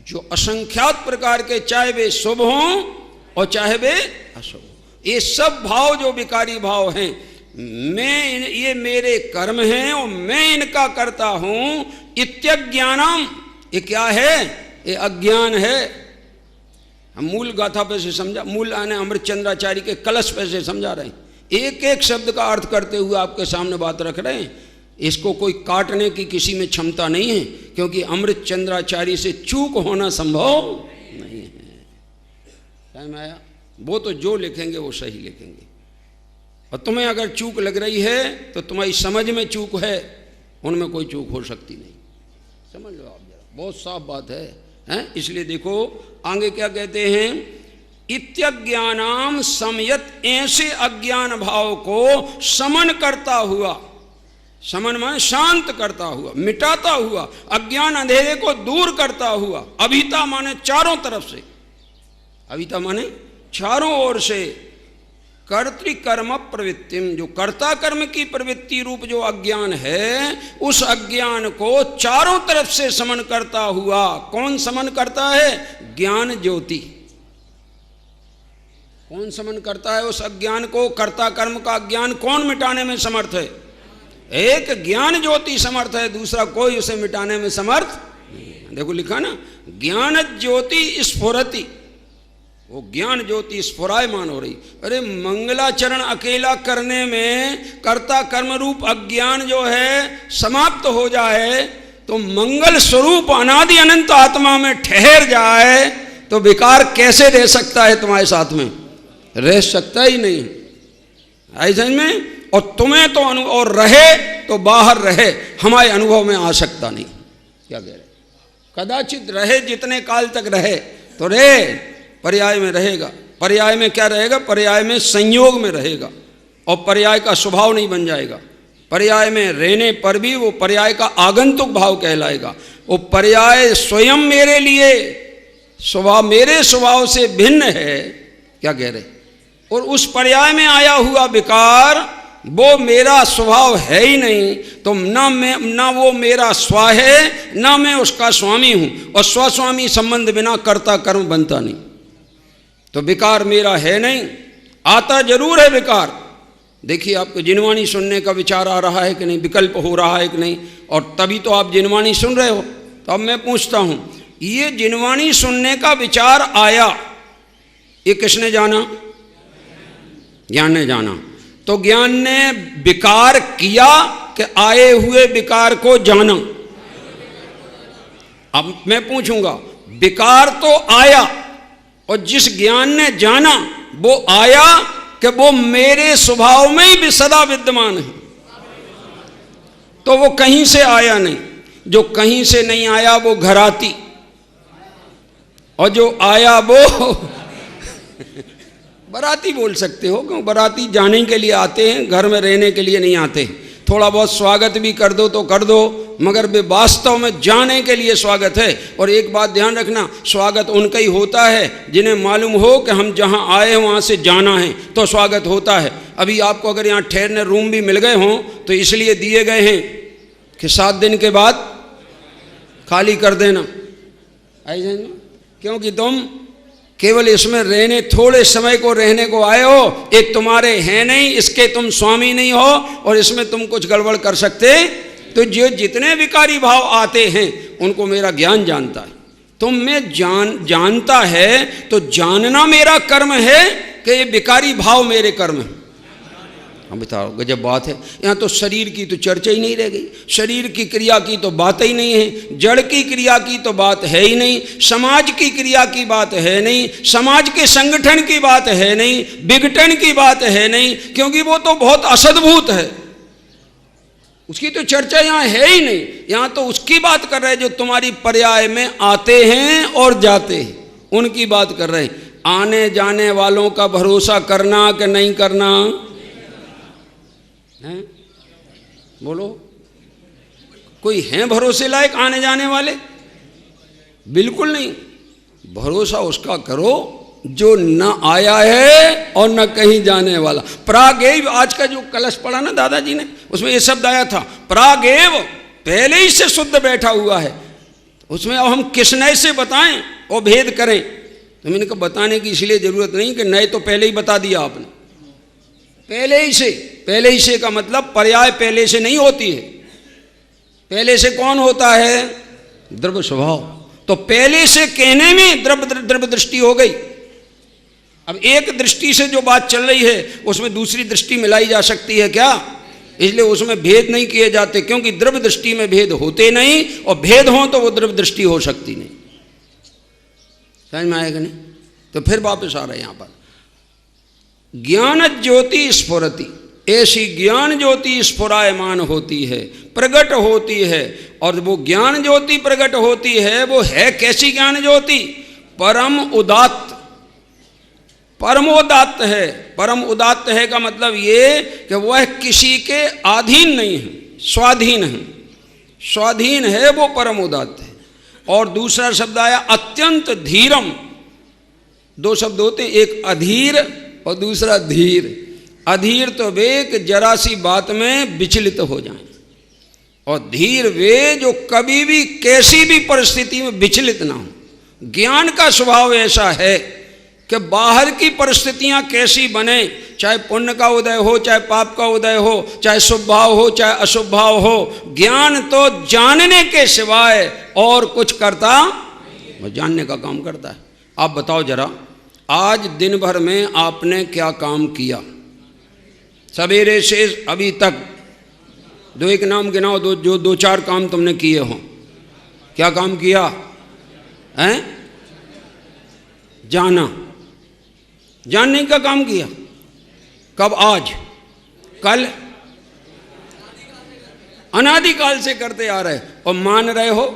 जो असंख्यात प्रकार के, चाहे वे शुभ हों और चाहे वे अशुभ, ये सब भाव जो विकारी भाव हैं, मैं, ये मेरे कर्म हैं और मैं इनका करता हूं। इत्यज्ञानम, ये क्या है? ये अज्ञान है। हम मूल गाथा पे से समझा, मूल आने अमृतचंद्राचार्य के कलश पे से समझा रहे हैं। एक एक शब्द का अर्थ करते हुए आपके सामने बात रख रहे हैं। इसको कोई काटने की किसी में क्षमता नहीं है, क्योंकि अमृतचंद्राचार्य से चूक होना संभव नहीं है। टाइम आया? वो तो जो लिखेंगे वो सही लिखेंगे, और तुम्हें अगर चूक लग रही है तो तुम्हारी समझ में चूक है, उनमें कोई चूक हो सकती नहीं। समझ लो आप जरा, बहुत साफ बात है, हैं? इसलिए देखो आगे क्या कहते हैं, इत्यज्ञानाम समयत, ऐसे अज्ञान भाव को समन करता हुआ, समन माने शांत करता हुआ, मिटाता हुआ, अज्ञान अंधेरे को दूर करता हुआ, अभिता माने चारों तरफ से, अभिता माने चारों ओर से, कर्तृकर्म प्रवृत्तिम, जो कर्ता कर्म की प्रवृत्ति रूप जो अज्ञान है, उस अज्ञान को चारों तरफ से समन करता हुआ, कौन समन करता है? ज्ञान ज्योति। कौन समन करता है उस अज्ञान को? कर्ता कर्म का अज्ञान कौन मिटाने में समर्थ है? एक ज्ञान ज्योति समर्थ है, दूसरा कोई उसे मिटाने में समर्थ नहीं। देखो लिखा ना, ज्ञान ज्योति स्फुरति, वो ज्ञान ज्योति स्फुरायमान हो रही। अरे मंगलाचरण अकेला करने में कर्ता कर्म रूप अज्ञान जो है समाप्त हो जाए, तो मंगल स्वरूप अनादि अनंत आत्मा में ठहर जाए, तो विकार कैसे रह सकता है तुम्हारे साथ में? रह सकता ही नहीं, ऐसे में। और तुम्हें तो और रहे तो बाहर रहे, हमारे अनुभव में आ सकता नहीं। क्या कह रहे? कदाचित रहे, जितने काल तक रहे तो रहे, पर्याय में रहेगा। पर्याय में क्या रहेगा? पर्याय में संयोग में रहेगा, और पर्याय का स्वभाव नहीं बन जाएगा। पर्याय में रहने पर भी वो पर्याय का आगंतुक भाव कहलाएगा। वो पर्याय स्वयं मेरे लिए स्वभाव, मेरे स्वभाव से भिन्न है। क्या कह रहे? और उस पर्याय में आया हुआ विकार वो मेरा स्वभाव है ही नहीं, तो ना वो मेरा स्व है, ना मैं उसका स्वामी हूं, और स्वस्वामी संबंध बिना कर्ता कर्म बनता नहीं। तो विकार मेरा है नहीं, आता जरूर है विकार। देखिए आपको जिनवाणी सुनने का विचार आ रहा है कि नहीं, विकल्प हो रहा है कि नहीं, और तभी तो आप जिनवाणी सुन रहे हो। तो अब मैं पूछता हूं, ये जिनवाणी सुनने का विचार आया, ये किसने जाना? ज्ञान ने जाना। तो ज्ञान ने विकार किया कि आए हुए विकार को जाना? अब मैं पूछूंगा, विकार तो आया, और जिस ज्ञान ने जाना वो आया कि वो मेरे स्वभाव में ही सदा विद्यमान है, तो वो कहीं से आया नहीं। जो कहीं से नहीं आया वो घराती, और जो आया वो बराती बोल सकते हो, क्यों? बराती जाने के लिए आते हैं, घर में रहने के लिए नहीं आते। थोड़ा बहुत स्वागत भी कर दो तो कर दो, मगर वे वास्तव में जाने के लिए स्वागत है। और एक बात ध्यान रखना, स्वागत उनका ही होता है जिन्हें मालूम हो कि हम जहां आए हैं वहां से जाना है, तो स्वागत होता है। अभी आपको अगर यहाँ ठहरने रूम भी मिल गए हों तो इसलिए दिए गए हैं कि 7 दिन के बाद खाली कर देना, ऐसे, क्योंकि तुम केवल इसमें रहने, थोड़े समय को रहने को आए हो। एक तुम्हारे हैं नहीं, इसके तुम स्वामी नहीं हो, और इसमें तुम कुछ गड़बड़ कर सकते। तो जो जितने विकारी भाव आते हैं उनको मेरा ज्ञान जानता है। तुम में जानता है, तो जानना मेरा कर्म है कि ये विकारी भाव मेरे कर्म है। अब बताओ, गजब बात है। यहाँ तो शरीर की तो चर्चा ही नहीं रह गई, शरीर की क्रिया की तो बात ही नहीं है, जड़ की क्रिया की तो बात है ही नहीं, समाज की क्रिया की बात है नहीं, समाज के संगठन की बात है नहीं, विघटन की बात है नहीं, क्योंकि वो तो बहुत असद्भुत है, उसकी तो चर्चा यहाँ है ही नहीं। यहाँ तो उसकी बात कर रहे हैं जो तुम्हारी पर्याय में आते हैं और जाते हैं, उनकी बात कर रहे हैं। आने जाने वालों का भरोसा करना कि नहीं करना है? बोलो, कोई हैं भरोसे लायक आने जाने वाले? बिल्कुल नहीं। भरोसा उसका करो जो न आया है और न कहीं जाने वाला। प्रागेव, आज का जो कलश पढ़ा ना दादाजी ने, उसमें ये शब्द आया था, प्रागेव, पहले ही से शुद्ध बैठा हुआ है। उसमें अब हम किस नए से बताएं और भेद करें? तो मैंने कहा बताने की इसलिए जरूरत नहीं कि नए तो पहले ही बता दिया आपने, पहले ही से। पहले ही से का मतलब पर्याय पहले से नहीं होती है। पहले से कौन होता है? द्रव्य स्वभाव। तो पहले से कहने में द्रव्य दृष्टि हो गई। अब एक दृष्टि से जो बात चल रही है उसमें दूसरी दृष्टि मिलाई जा सकती है क्या? इसलिए उसमें भेद नहीं किए जाते, क्योंकि द्रव्य दृष्टि में भेद होते नहीं, और भेद हो तो वो द्रव्य दृष्टि हो सकती नहीं। समझ में आएगा नहीं? तो फिर वापस आ रहे हैं यहाँ पर। ज्ञान ज्योति स्फुरति, ऐसी ज्ञान ज्योति स्फुरायमान होती है, प्रकट होती है। और वो ज्ञान ज्योति प्रकट होती है, वो है कैसी ज्ञान ज्योति? परम उदात्त, परमोदात्त है। परम उदात्त है का मतलब ये कि वह किसी के अधीन नहीं है, स्वाधीन है, स्वाधीन है, वो परम उदात्त है। और दूसरा शब्द आया अत्यंत धीरम। दो शब्द होते हैं, एक अधीर और दूसरा धीर। अधीर तो वे कि जरा सी बात में विचलित हो जाएं, और धीर वे जो कभी भी कैसी भी परिस्थिति में विचलित ना हो। ज्ञान का स्वभाव ऐसा है कि बाहर की परिस्थितियां कैसी बने, चाहे पुण्य का उदय हो, चाहे पाप का उदय हो, चाहे शुभ भाव हो, चाहे अशुभ भाव हो, ज्ञान तो जानने के सिवाय और कुछ करता, वो जानने का काम करता है। आप बताओ जरा, आज दिन भर में आपने क्या काम किया? सवेरे से अभी तक दो एक नाम गिनाओ, जो दो चार काम तुमने किए हो। क्या काम किया है? जाना, जानने का काम किया। कब? आज, कल, अनादिकाल से करते आ रहे। और मान रहे हो?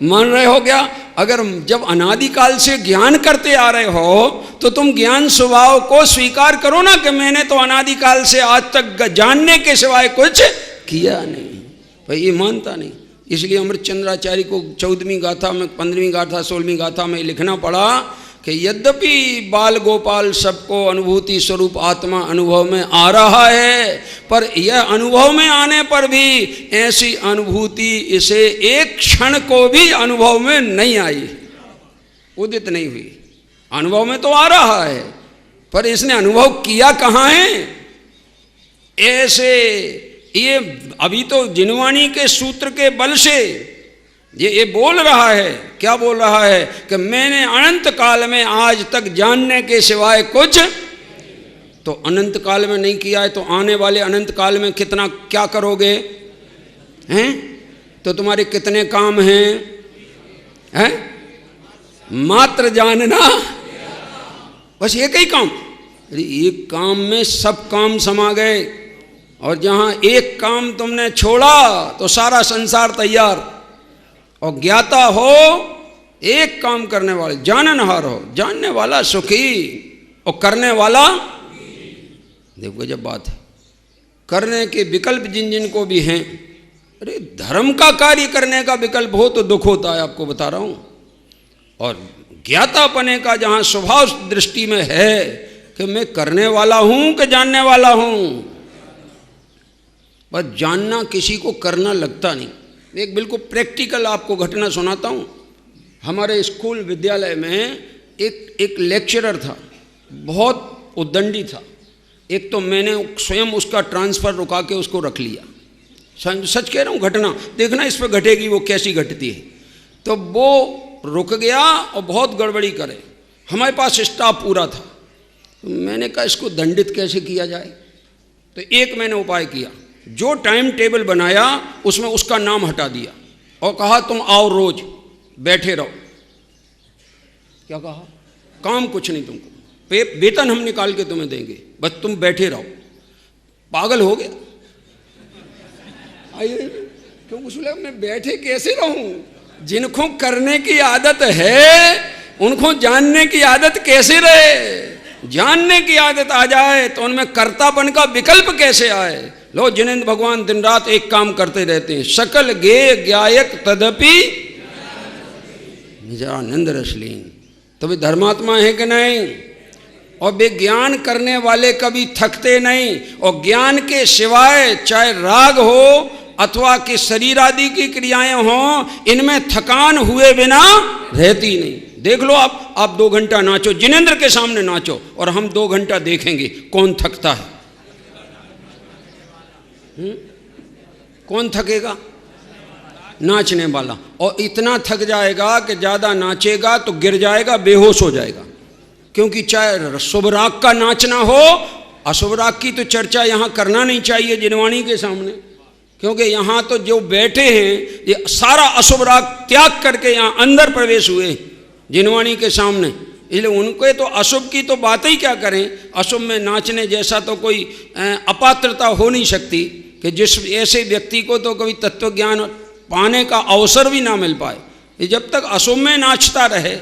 मान रहे हो क्या? अगर जब अनादिकाल से ज्ञान करते आ रहे हो तो तुम ज्ञान स्वभाव को स्वीकार करो ना कि मैंने तो अनादिकाल से आज तक जानने के सिवाय कुछ किया नहीं। भाई ये मानता नहीं। इसलिए अमृतचंद्राचार्य को 14वीं गाथा में, 15वीं गाथा, 16वीं गाथा में लिखना पड़ा कि यद्यपि बाल गोपाल सबको अनुभूति स्वरूप आत्मा अनुभव में आ रहा है, पर यह अनुभव में आने पर भी ऐसी अनुभूति इसे एक क्षण को भी अनुभव में नहीं आई, उदित नहीं हुई। अनुभव में तो आ रहा है, पर इसने अनुभव किया कहाँ है? ऐसे ये अभी तो जिनवाणी के सूत्र के बल से ये बोल रहा है। क्या बोल रहा है? कि मैंने अनंत काल में आज तक जानने के सिवाय कुछ, तो अनंत काल में नहीं किया है तो आने वाले अनंत काल में कितना क्या करोगे? हैं? तो तुम्हारे कितने काम हैं? हैं? मात्र जानना, बस एक ही काम। एक काम में सब काम समा गए, और जहां एक काम तुमने छोड़ा तो सारा संसार तैयार। और ज्ञाता हो, एक काम करने वाले, जाननहार हो, जानने वाला सुखी और करने वाला, देखो जब बात है। करने के विकल्प जिन जिन को भी हैं, अरे धर्म का कार्य करने का विकल्प हो तो दुख होता है, आपको बता रहा हूं। और ज्ञातापने का जहां स्वभाव दृष्टि में है कि मैं करने वाला हूं कि जानने वाला हूं, बस जानना किसी को करना लगता नहीं। एक बिल्कुल प्रैक्टिकल आपको घटना सुनाता हूँ। हमारे स्कूल विद्यालय में एक लेक्चरर था, बहुत उद्दंडी था। एक तो मैंने स्वयं उसका ट्रांसफ़र रुका के उसको रख लिया। सच कह रहा हूँ, घटना देखना इस पर घटेगी वो कैसी घटती है। तो वो रुक गया और बहुत गड़बड़ी करे। हमारे पास स्टाफ पूरा था, तो मैंने कहा इसको दंडित कैसे किया जाए। तो एक मैंने उपाय किया, जो टाइम टेबल बनाया उसमें उसका नाम हटा दिया और कहा तुम आओ रोज बैठे रहो। क्या कहा? काम कुछ नहीं तुमको, वेतन हम निकाल के तुम्हें देंगे, बस तुम बैठे रहो। पागल हो गया। आइए क्यों उसने, मैं बैठे कैसे रहूं? जिनको करने की आदत है उनको जानने की आदत कैसे रहे? जानने की आदत आ जाए तो उनमें कर्तापन का विकल्प कैसे आए? लो जिनेंद्र भगवान दिन रात एक काम करते रहते हैं, सकल गे ज्ञायक तदपि निजानंद रसलीन। तो वे धर्मात्मा है कि नहीं? और वे ज्ञान करने वाले कभी थकते नहीं। और ज्ञान के सिवाय चाहे राग हो अथवा कि शरीर आदि की क्रियाएं हों, इनमें थकान हुए बिना रहती नहीं। देख लो आप 2 घंटा नाचो, जिनेंद्र के सामने नाचो, और हम 2 घंटा देखेंगे कौन थकता है। कौन थकेगा? नाचने वाला। और इतना थक जाएगा कि ज़्यादा नाचेगा तो गिर जाएगा, बेहोश हो जाएगा। क्योंकि चाहे शुभ राग का नाचना हो, अशुभ राग की तो चर्चा यहाँ करना नहीं चाहिए जिनवाणी के सामने, क्योंकि यहाँ तो जो बैठे हैं ये सारा अशुभ राग त्याग करके यहाँ अंदर प्रवेश हुए जिनवाणी के सामने। इसलिए उनके तो अशुभ की तो बात ही क्या करें। अशुभ में नाचने जैसा तो कोई अपात्रता हो नहीं सकती कि जिस ऐसे व्यक्ति को तो कभी तत्व ज्ञान पाने का अवसर भी ना मिल पाए। ये जब तक अशुभ में नाचता रहे,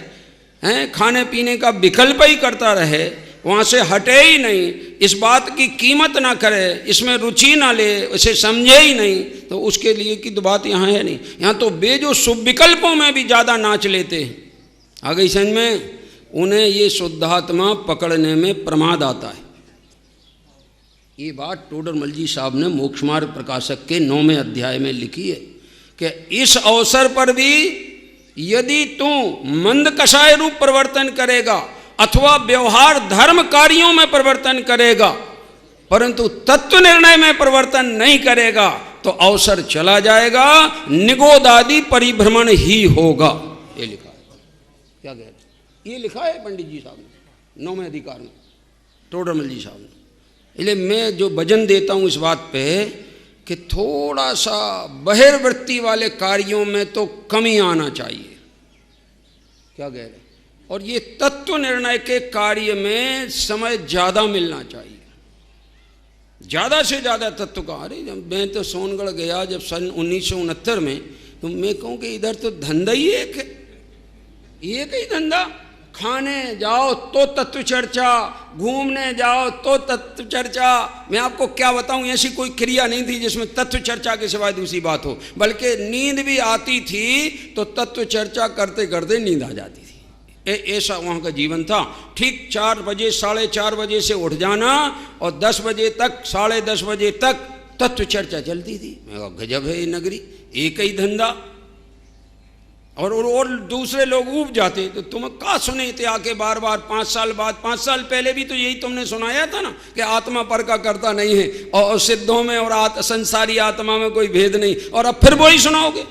खाने पीने का विकल्प ही करता रहे, वहाँ से हटे ही नहीं, इस बात की कीमत ना करे, इसमें रुचि ना ले, इसे समझे ही नहीं, तो उसके लिए की तो बात यहाँ है नहीं। यहाँ तो बेजो शुभ विकल्पों में भी ज़्यादा नाच लेते हैं। आ गई समझ में? उन्हें ये शुद्धात्मा पकड़ने में प्रमाद आता है। ये बात टोडरमल जी साहब ने मोक्ष मार्ग प्रकाशक के 9वें अध्याय में लिखी है कि इस अवसर पर भी यदि तू मंद कषाय रूप परिवर्तन करेगा अथवा व्यवहार धर्म कार्यों में परिवर्तन करेगा, परंतु तत्व निर्णय में परिवर्तन नहीं करेगा, तो अवसर चला जाएगा, निगोदादि परिभ्रमण ही होगा। ये लिखा है। क्या कह रहे? ये लिखा है पंडित जी साहब ने 9वें अधिकार में, टोडरमल जी साहब ने। इसलिए मैं जो वजन देता हूँ इस बात पे कि थोड़ा सा बहिर्वृत्ति वाले कार्यों में तो कमी आना चाहिए। क्या कह रहे? और ये तत्व निर्णय के कार्य में समय ज़्यादा मिलना चाहिए, ज़्यादा से ज़्यादा तत्व का। अरे जब मैं तो सोनगढ़ गया जब सन 1969 में, तो मैं कहूँ कि इधर तो धंधा ही एक है, एक ही धंधा। खाने जाओ तो तत्व चर्चा, घूमने जाओ तो तत्व चर्चा। मैं आपको क्या बताऊं, ऐसी कोई क्रिया नहीं थी जिसमें तत्व चर्चा के सिवाय दूसरी बात हो। बल्कि नींद भी आती थी तो तत्व चर्चा करते करते नींद आ जाती थी। ऐसा वहाँ का जीवन था। ठीक 4 बजे 4:30 बजे से उठ जाना और 10 बजे तक 10:30 बजे तक तत्व चर्चा चलती थी। मैं कहा गजब है ये नगरी, एक ही धंधा। और दूसरे लोग ऊब जाते, तो तुम क्या सुने थे आके बार बार 5 साल बाद। 5 साल पहले भी तो यही तुमने सुनाया था ना कि आत्मा पर का करता नहीं है, और सिद्धों में और संसारी आत्मा में कोई भेद नहीं, और अब फिर वही सुनाओगे।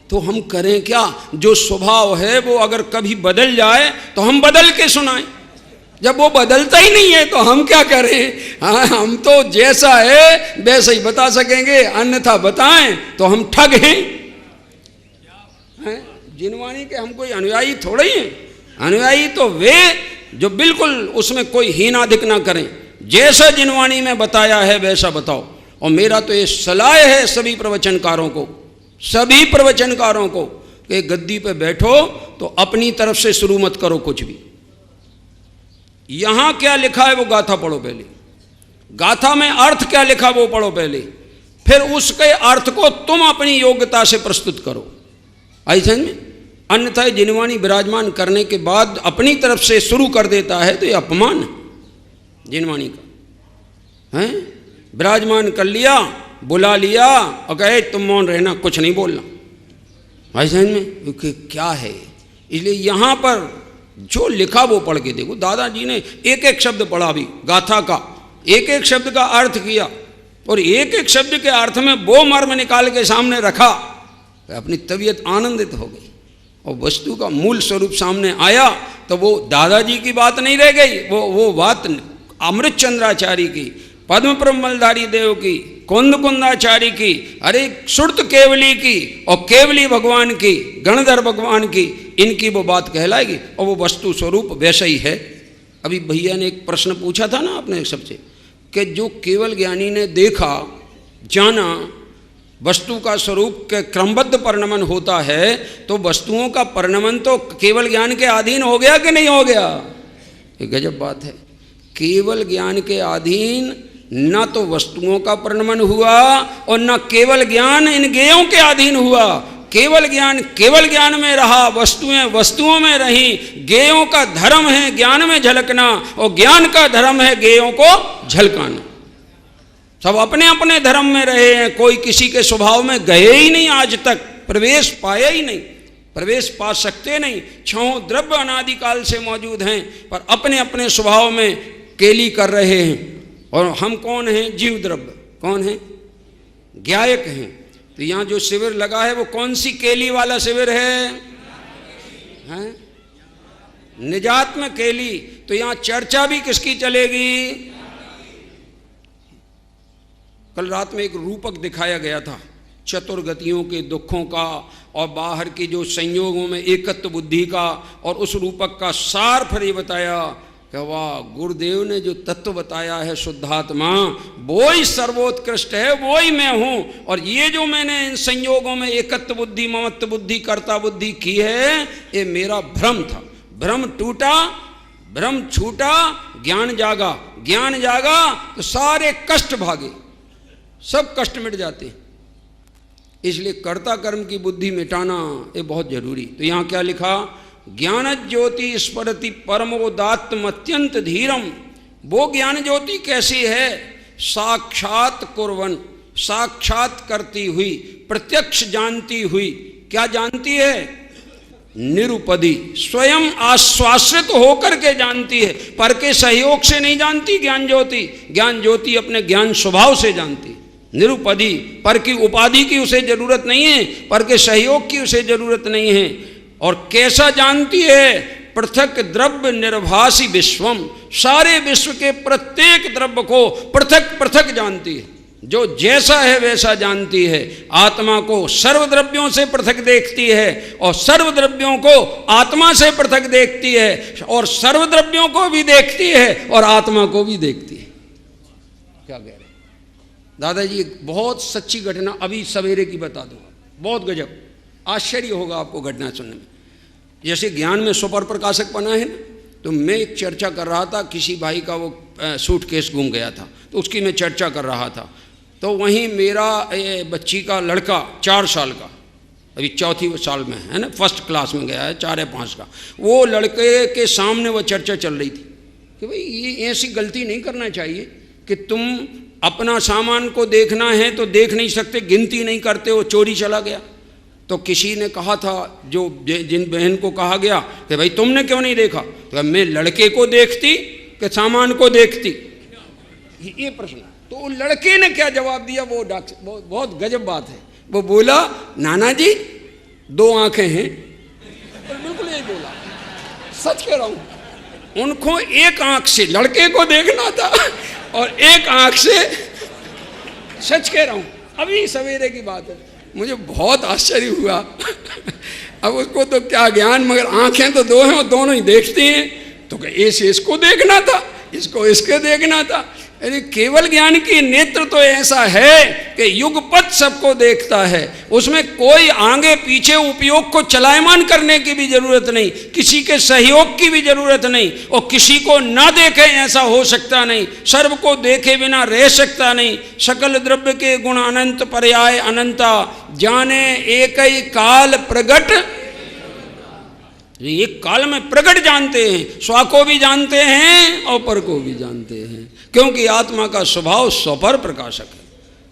तो हम करें क्या? जो स्वभाव है वो अगर कभी बदल जाए तो हम बदल के सुनाएं। जब वो बदलता ही नहीं है तो हम क्या करें? हाँ, हम तो जैसा है वैसा ही बता सकेंगे, अन्यथा बताएं तो हम ठग हैं। जिनवाणी के हम कोई अनुयायी थोड़े ही हैं। अनुयायी तो वे जो बिल्कुल उसमें कोई हीनाधिक ना करें। जैसा जिनवाणी में बताया है वैसा बताओ। और मेरा तो ये सलाह है सभी प्रवचनकारों को कि गद्दी पे बैठो तो अपनी तरफ से शुरू मत करो कुछ भी। यहां क्या लिखा है वो गाथा पढ़ो पहले, गाथा में अर्थ क्या लिखा वो पढ़ो पहले, फिर उसके अर्थ को तुम अपनी योग्यता से प्रस्तुत करो। ऐसा में अन्यथा जिनवाणी विराजमान करने के बाद अपनी तरफ से शुरू कर देता है तो ये अपमान है जिनवाणी का। है विराजमान कर लिया, बुला लिया और कहे तुम मौन रहना, कुछ नहीं बोलना। ऐसा में क्या है? इसलिए यहाँ पर जो लिखा वो पढ़ के देखो। दादाजी ने एक एक शब्द पढ़ा, भी गाथा का एक एक शब्द का अर्थ किया, और एक एक शब्द के अर्थ में वो मर्म निकाल के सामने रखा, अपनी तबीयत आनंदित हो गई और वस्तु का मूल स्वरूप सामने आया। तो वो दादाजी की बात नहीं रह गई, वो बात अमृत चंद्राचार्य की, पद्म प्रमलधारी देव की, कुंद कुंदाचार्य की, अरे सुरत केवली की और केवली भगवान की, गणधर भगवान की, इनकी वो बात कहलाएगी और वो वस्तु स्वरूप वैसा ही है। अभी भैया ने एक प्रश्न पूछा था ना आपने सबसे कि जो केवल ज्ञानी ने देखा जाना वस्तु का स्वरूप के क्रमबद्ध परिणमन होता है, तो वस्तुओं का परिणमन तो केवल ज्ञान के अधीन हो गया कि नहीं हो गया? ये गजब बात है। केवल ज्ञान के अधीन न तो वस्तुओं का परिणमन हुआ और न केवल ज्ञान इन ज्ञेयों के अधीन हुआ। केवल ज्ञान में रहा, वस्तुएं वस्तुओं में रही। ज्ञेयों का धर्म है ज्ञान में झलकना और ज्ञान का धर्म है ज्ञेयों को झलकाना। सब अपने अपने धर्म में रहे हैं, कोई किसी के स्वभाव में गए ही नहीं, आज तक प्रवेश पाया ही नहीं, प्रवेश पा सकते नहीं। 6 द्रव्य अनादिकाल से मौजूद हैं पर अपने अपने स्वभाव में केली कर रहे हैं। और हम कौन हैं? जीव द्रव्य। कौन है? ज्ञायक हैं। तो यहाँ जो शिविर लगा है वो कौन सी केली वाला शिविर है? निजात्म केली। तो यहाँ चर्चा भी किसकी चलेगी? कल रात में एक रूपक दिखाया गया था चतुर्गतियों के दुखों का और बाहर के जो संयोगों में एकत्व बुद्धि का और उस रूपक का सार फिर ये बताया कि वाह, गुरुदेव ने जो तत्व बताया है शुद्धात्मा, वो ही सर्वोत्कृष्ट है, वो ही मैं हूँ। और ये जो मैंने इन संयोगों में एकत्व बुद्धि, ममत्व बुद्धि, कर्ता बुद्धि की है, ये मेरा भ्रम था। भ्रम टूटा, भ्रम छूटा, ज्ञान जागा। ज्ञान जागा तो सारे कष्ट भागे, सब कष्ट मिट जाते हैं। इसलिए कर्ता कर्म की बुद्धि मिटाना ये बहुत जरूरी। तो यहाँ क्या लिखा, ज्ञान ज्योति स्फुरति परमोदात्म अत्यंत धीरम। वो ज्ञान ज्योति कैसी है, साक्षात कुर्वन, साक्षात करती हुई, प्रत्यक्ष जानती हुई। क्या जानती है, निरुपदी, स्वयं आश्वासित होकर के जानती है, पर के सहयोग से नहीं जानती ज्ञान ज्योति। ज्ञान ज्योति अपने ज्ञान स्वभाव से जानती है, निरुपदी, पर की उपाधि की उसे जरूरत नहीं है, पर के सहयोग की उसे जरूरत नहीं है। और कैसा जानती है, पृथक द्रव्य निर्भासी विश्वम, सारे विश्व के प्रत्येक द्रव्य को पृथक पृथक जानती है, जो जैसा है वैसा जानती है। आत्मा को सर्वद्रव्यों से पृथक देखती है और सर्वद्रव्यों को आत्मा से पृथक देखती है, और सर्वद्रव्यों को भी देखती है और आत्मा को भी देखती है। क्या कह रहे दादाजी, एक बहुत सच्ची घटना अभी सवेरे की बता दूंगा, बहुत गजब, आश्चर्य होगा आपको घटना सुनने में। जैसे ज्ञान में सुपर प्रकाशक बना है ना, तो मैं एक चर्चा कर रहा था, किसी भाई का वो सूटकेस गुम गया था, तो उसकी मैं चर्चा कर रहा था। तो वहीं मेरा बच्ची का लड़का 4 साल का, अभी 4th साल में है ना, फर्स्ट क्लास में गया है, 4 या 5 का, वो लड़के के सामने वो चर्चा चल रही थी कि भाई ये ऐसी गलती नहीं करना चाहिए कि तुम अपना सामान को देखना है तो देख नहीं सकते, गिनती नहीं करते हो, चोरी चला गया। तो किसी ने कहा था, जो जिन बहन को कहा गया कि भाई तुमने क्यों नहीं देखा, तो मैं लड़के को देखती कि सामान को देखती, ये प्रश्न। तो लड़के ने क्या जवाब दिया, वो बहुत गजब बात है। वो बोला, नाना जी 2 आंखें हैं। और बिल्कुल यही बोला, सच कह रहा हूं। उनको एक आंख से लड़के को देखना था और एक आंख से, सच कह रहा हूं, अभी सवेरे की बात है। मुझे बहुत आश्चर्य हुआ। अब उसको तो क्या ज्ञान, मगर आंखें तो 2 हैं और दोनों ही देखती हैं। तो ऐसे इसको देखना था, इसको इसके देखना था। अरे केवल ज्ञान की नेत्र तो ऐसा है कि युगपत सबको देखता है, उसमें कोई आगे पीछे उपयोग को चलायमान करने की भी जरूरत नहीं, किसी के सहयोग की भी जरूरत नहीं, और किसी को ना देखे ऐसा हो सकता नहीं, सर्व को देखे बिना रह सकता नहीं। सकल द्रव्य के गुण अनंत पर्याय अनंता, जाने एक ही काल प्रगट। एक काल में प्रगट जानते हैं, स्व को भी जानते हैं और पर को भी जानते हैं, क्योंकि आत्मा का स्वभाव स्वपर प्रकाशक है।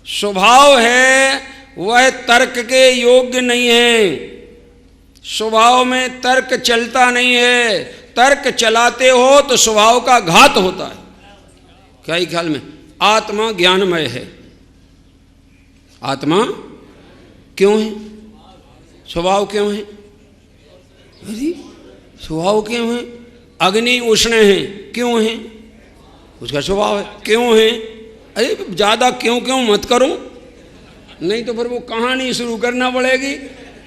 स्वभाव है वह तर्क के योग्य नहीं है, स्वभाव में तर्क चलता नहीं है। तर्क चलाते हो तो स्वभाव का घात होता है। क्या ही ख्याल में, आत्मा ज्ञानमय है। आत्मा क्यों है, स्वभाव क्यों है, स्वभाव क्यों है। अग्नि उष्ण है, क्यों है, उसका स्वभाव है, क्यों है। अरे ज़्यादा क्यों क्यों मत करो, नहीं तो फिर वो कहानी शुरू करना पड़ेगी।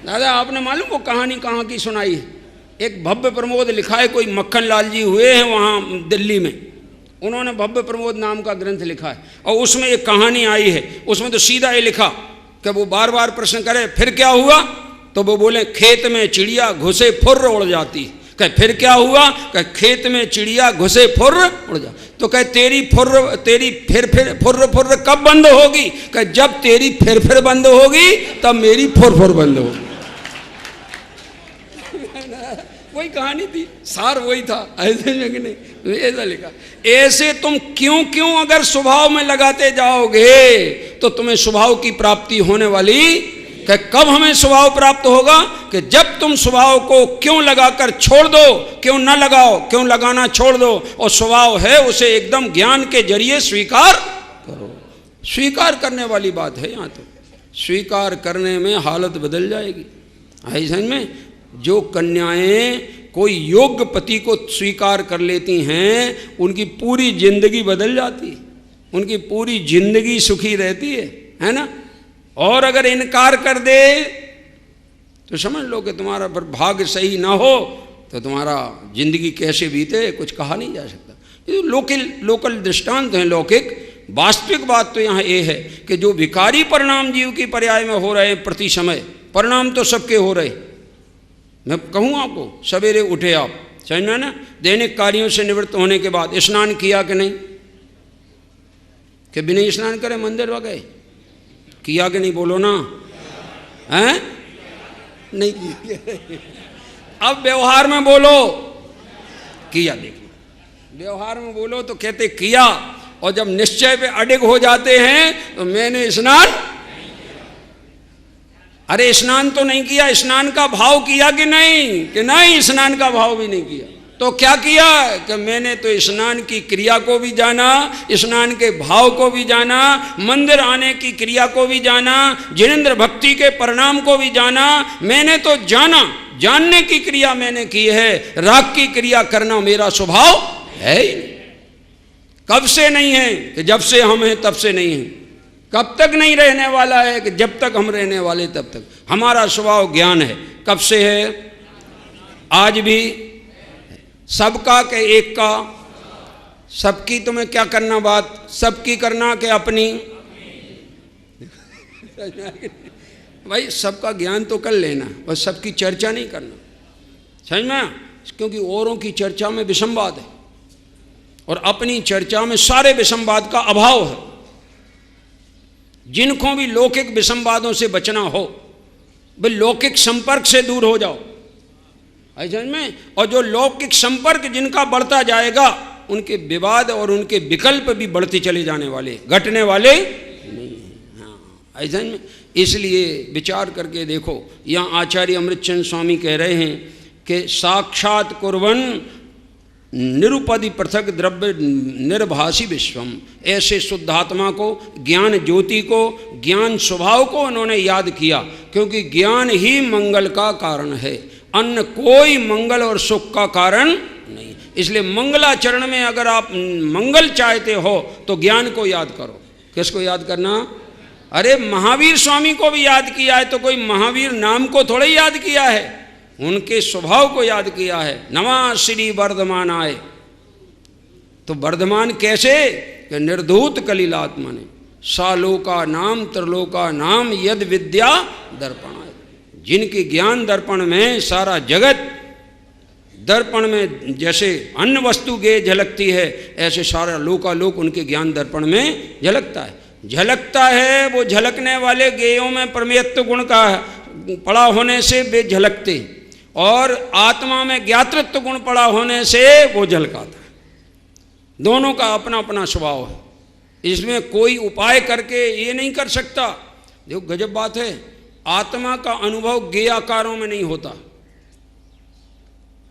दादा आपने मालूम वो कहानी कहाँ की सुनाई है। एक भव्य प्रमोद लिखा है, कोई मक्खन लाल जी हुए हैं वहाँ दिल्ली में, उन्होंने भव्य प्रमोद नाम का ग्रंथ लिखा है, और उसमें एक कहानी आई है। उसमें तो सीधा ये लिखा कि वो बार बार प्रश्न करे, फिर क्या हुआ, तो वो बोले खेत में चिड़िया घुसे फुर्र उड़ जाती। कहे फिर क्या हुआ, कहे खेत में चिड़िया घुसे फुर्र उड़ जा। तो कहे तेरी फिर फुर्र कब बंद होगी, कहे जब तेरी फिर बंद होगी तब मेरी फुर बंद होगी। वही कहानी थी, सार वही था, ऐसे में कि नहीं, ऐसा लिखा। ऐसे तुम क्यों क्यों अगर स्वभाव में लगाते जाओगे तो तुम्हें स्वभाव की प्राप्ति होने वाली। कि कब हमें स्वभाव प्राप्त होगा, कि जब तुम स्वभाव को क्यों लगाकर छोड़ दो, क्यों न लगाओ, क्यों लगाना छोड़ दो, और स्वभाव है उसे एकदम ज्ञान के जरिए स्वीकार करो। स्वीकार करने वाली बात है यहाँ। तो स्वीकार करने में हालत बदल जाएगी। आई समझ में, जो कन्याएं कोई योग्य पति को स्वीकार कर लेती हैं उनकी पूरी जिंदगी बदल जाती है, उनकी पूरी जिंदगी सुखी रहती है ना। और अगर इनकार कर दे तो समझ लो कि तुम्हारा पर भाग्य सही ना हो तो तुम्हारा जिंदगी कैसे बीते कुछ कहा नहीं जा सकता। ये लोकल दृष्टांत हैं लौकिक। वास्तविक बात तो यहाँ ये है कि जो विकारी परिणाम जीव की पर्याय में हो रहे हैं प्रति समय, परिणाम तो सबके हो रहे। मैं कहूँ आपको, सवेरे उठे आप, समझ में ना, दैनिक कार्यों से निवृत्त होने के बाद स्नान किया कि नहीं, कि बिना स्नान करे मंदिर वगैरह किया कि नहीं, बोलो ना, हैं? नहीं। अब व्यवहार में बोलो किया। देखिए व्यवहार में बोलो तो कहते किया, और जब निश्चय पे अडिग हो जाते हैं तो मैंने स्नान, अरे स्नान तो नहीं किया, स्नान का भाव किया कि नहीं, कि नहीं स्नान का भाव भी नहीं किया, तो क्या किया कि मैंने तो स्नान की क्रिया को भी जाना, स्नान के भाव को भी जाना, मंदिर आने की क्रिया को भी जाना, जिनेंद्र भक्ति के परिणाम को भी जाना। मैंने तो जाना, जानने की क्रिया मैंने की है, राग की क्रिया करना मेरा स्वभाव है ही नहीं। कब से नहीं है कि जब से हम हैं तब से नहीं है। कब तक नहीं रहने वाला है कि जब तक हम रहने वाले तब तक। हमारा स्वभाव ज्ञान है। कब से है? आज भी। सबका के एक का, सबकी तुम्हें क्या करना बात, सबकी करना कि अपनी। भाई सबका ज्ञान तो कर लेना, बस सबकी चर्चा नहीं करना, समझ में, क्योंकि औरों की चर्चा में विषमवाद है और अपनी चर्चा में सारे विषमवाद का अभाव है। जिनको भी लौकिक विषमवादों से बचना हो, वे लौकिक संपर्क से दूर हो जाओ, समझ में। और जो लौकिक संपर्क जिनका बढ़ता जाएगा, उनके विवाद और उनके विकल्प भी बढ़ते चले जाने वाले, घटने वाले नहीं है। हाँ, ऐसा में। इसलिए विचार करके देखो, यहाँ आचार्य अमृतचंद स्वामी कह रहे हैं कि साक्षात कुर्वन निरुपदि पृथक द्रव्य निर्भासी विश्वम। ऐसे शुद्धात्मा को, ज्ञान ज्योति को, ज्ञान स्वभाव को उन्होंने याद किया, क्योंकि ज्ञान ही मंगल का कारण है, अन्य कोई मंगल और सुख का कारण नहीं। इसलिए मंगलाचरण में अगर आप मंगल चाहते हो तो ज्ञान को याद करो। किसको याद करना? अरे महावीर स्वामी को भी याद किया है, तो कोई महावीर नाम को थोड़ा ही याद किया है, उनके स्वभाव को याद किया है। नमः श्री वर्धमान आए, तो वर्धमान कैसे कि निर्धूत कलिलात्मा ने सालोका नाम त्रिलोका नाम यद विद्या दर्पण, जिनके ज्ञान दर्पण में सारा जगत, दर्पण में जैसे अन्य वस्तु गे झलकती है, ऐसे सारा लोकालोक उनके ज्ञान दर्पण में झलकता है। झलकता है, वो झलकने वाले गेयों में परमेत्व गुण का पड़ा होने से वे झलकते, और आत्मा में ज्ञातृत्व गुण पड़ा होने से वो झलकाता है। दोनों का अपना अपना स्वभाव है, इसमें कोई उपाय करके ये नहीं कर सकता। देखो गजब बात है, आत्मा का अनुभव ज्ञेयाकारों में नहीं होता,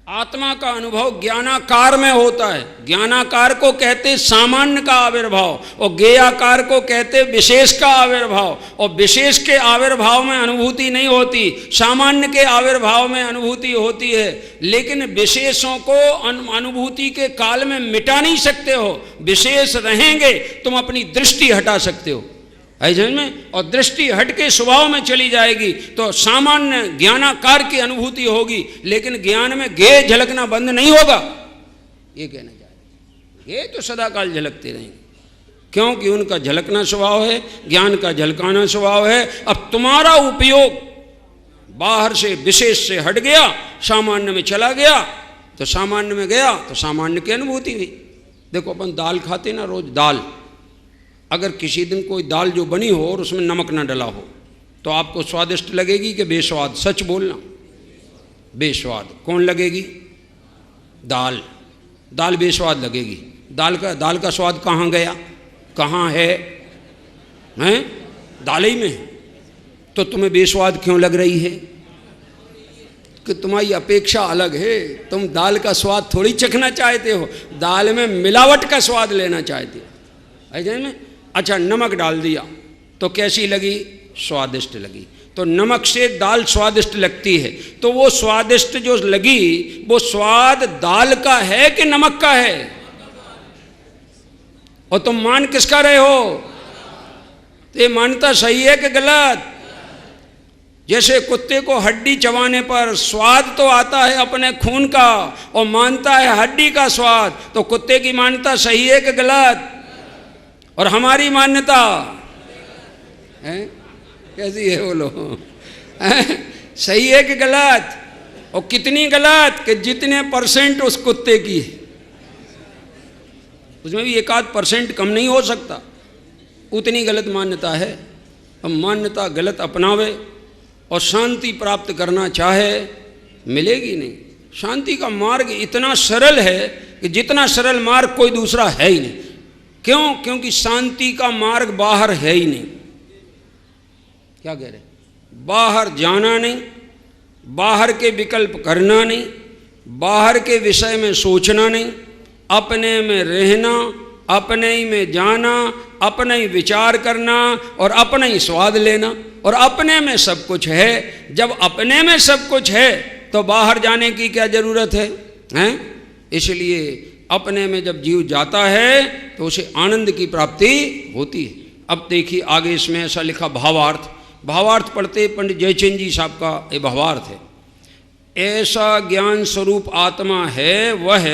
आत्मा का अनुभव ज्ञानाकार में होता है। ज्ञानाकार को कहते सामान्य का आविर्भाव, और ज्ञेयाकार को कहते विशेष का आविर्भाव। और विशेष के आविर्भाव में अनुभूति नहीं होती, सामान्य के आविर्भाव में अनुभूति होती है। लेकिन विशेषों को अनुभूति के काल में मिटा नहीं सकते हो, विशेष रहेंगे, तुम अपनी दृष्टि हटा सकते हो, समझ में। और दृष्टि हट के स्वभाव में चली जाएगी तो सामान्य ज्ञानाकार की अनुभूति होगी, लेकिन ज्ञान में गे झलकना बंद नहीं होगा, ये कहना चाहिए। गे तो सदाकाल झलकते रहेंगे, क्योंकि उनका झलकना स्वभाव है, ज्ञान का झलकाना स्वभाव है। अब तुम्हारा उपयोग बाहर से विशेष से हट गया, सामान्य में चला गया, तो सामान्य में गया तो सामान्य की अनुभूति हुई। देखो अपन दाल खाते ना रोज, दाल, अगर किसी दिन कोई दाल जो बनी हो और उसमें नमक ना डला हो तो आपको स्वादिष्ट लगेगी कि बेस्वाद? सच बोलना, बेस्वाद। कौन लगेगी? दाल, दाल बेस्वाद लगेगी। दाल का स्वाद कहाँ गया? कहाँ है? हैं? दाल ही में है। तो तुम्हें बेस्वाद क्यों लग रही है? कि तुम्हारी अपेक्षा अलग है, तुम दाल का स्वाद थोड़ी चखना चाहते हो, दाल में मिलावट का स्वाद लेना चाहते हो, ऐसे में। अच्छा, नमक डाल दिया तो कैसी लगी? स्वादिष्ट लगी। तो नमक से दाल स्वादिष्ट लगती है, तो वो स्वादिष्ट जो लगी वो स्वाद दाल का है कि नमक का है? और तुम मान किसका रहे हो? तो ये मान्यता सही है कि गलत? जैसे कुत्ते को हड्डी चबाने पर स्वाद तो आता है अपने खून का और मानता है हड्डी का स्वाद, तो कुत्ते की मान्यता सही है कि गलत? और हमारी मान्यता है कैसी है बोलो? सही है कि गलत? और कितनी गलत कि जितने परसेंट उस कुत्ते की है उसमें भी 1-8% कम नहीं हो सकता, उतनी गलत मान्यता है। हम मान्यता गलत अपनावे और शांति प्राप्त करना चाहे, मिलेगी नहीं। शांति का मार्ग इतना सरल है कि जितना सरल मार्ग कोई दूसरा है ही नहीं। क्यों? क्योंकि शांति का मार्ग बाहर है ही नहीं। क्या कह रहे? बाहर जाना नहीं, बाहर के विकल्प करना नहीं, बाहर के विषय में सोचना नहीं, अपने में रहना, अपने ही में जाना, अपने ही विचार करना और अपने ही स्वाद लेना, और अपने में सब कुछ है। जब अपने में सब कुछ है तो बाहर जाने की क्या जरूरत है, हैं? इसलिए अपने में जब जीव जाता है तो उसे आनंद की प्राप्ति होती है। अब देखिए आगे इसमें ऐसा लिखा भावार्थ पढ़ते पंडित जयचंद जी साहब का ये भावार्थ है। ऐसा ज्ञान स्वरूप आत्मा है वह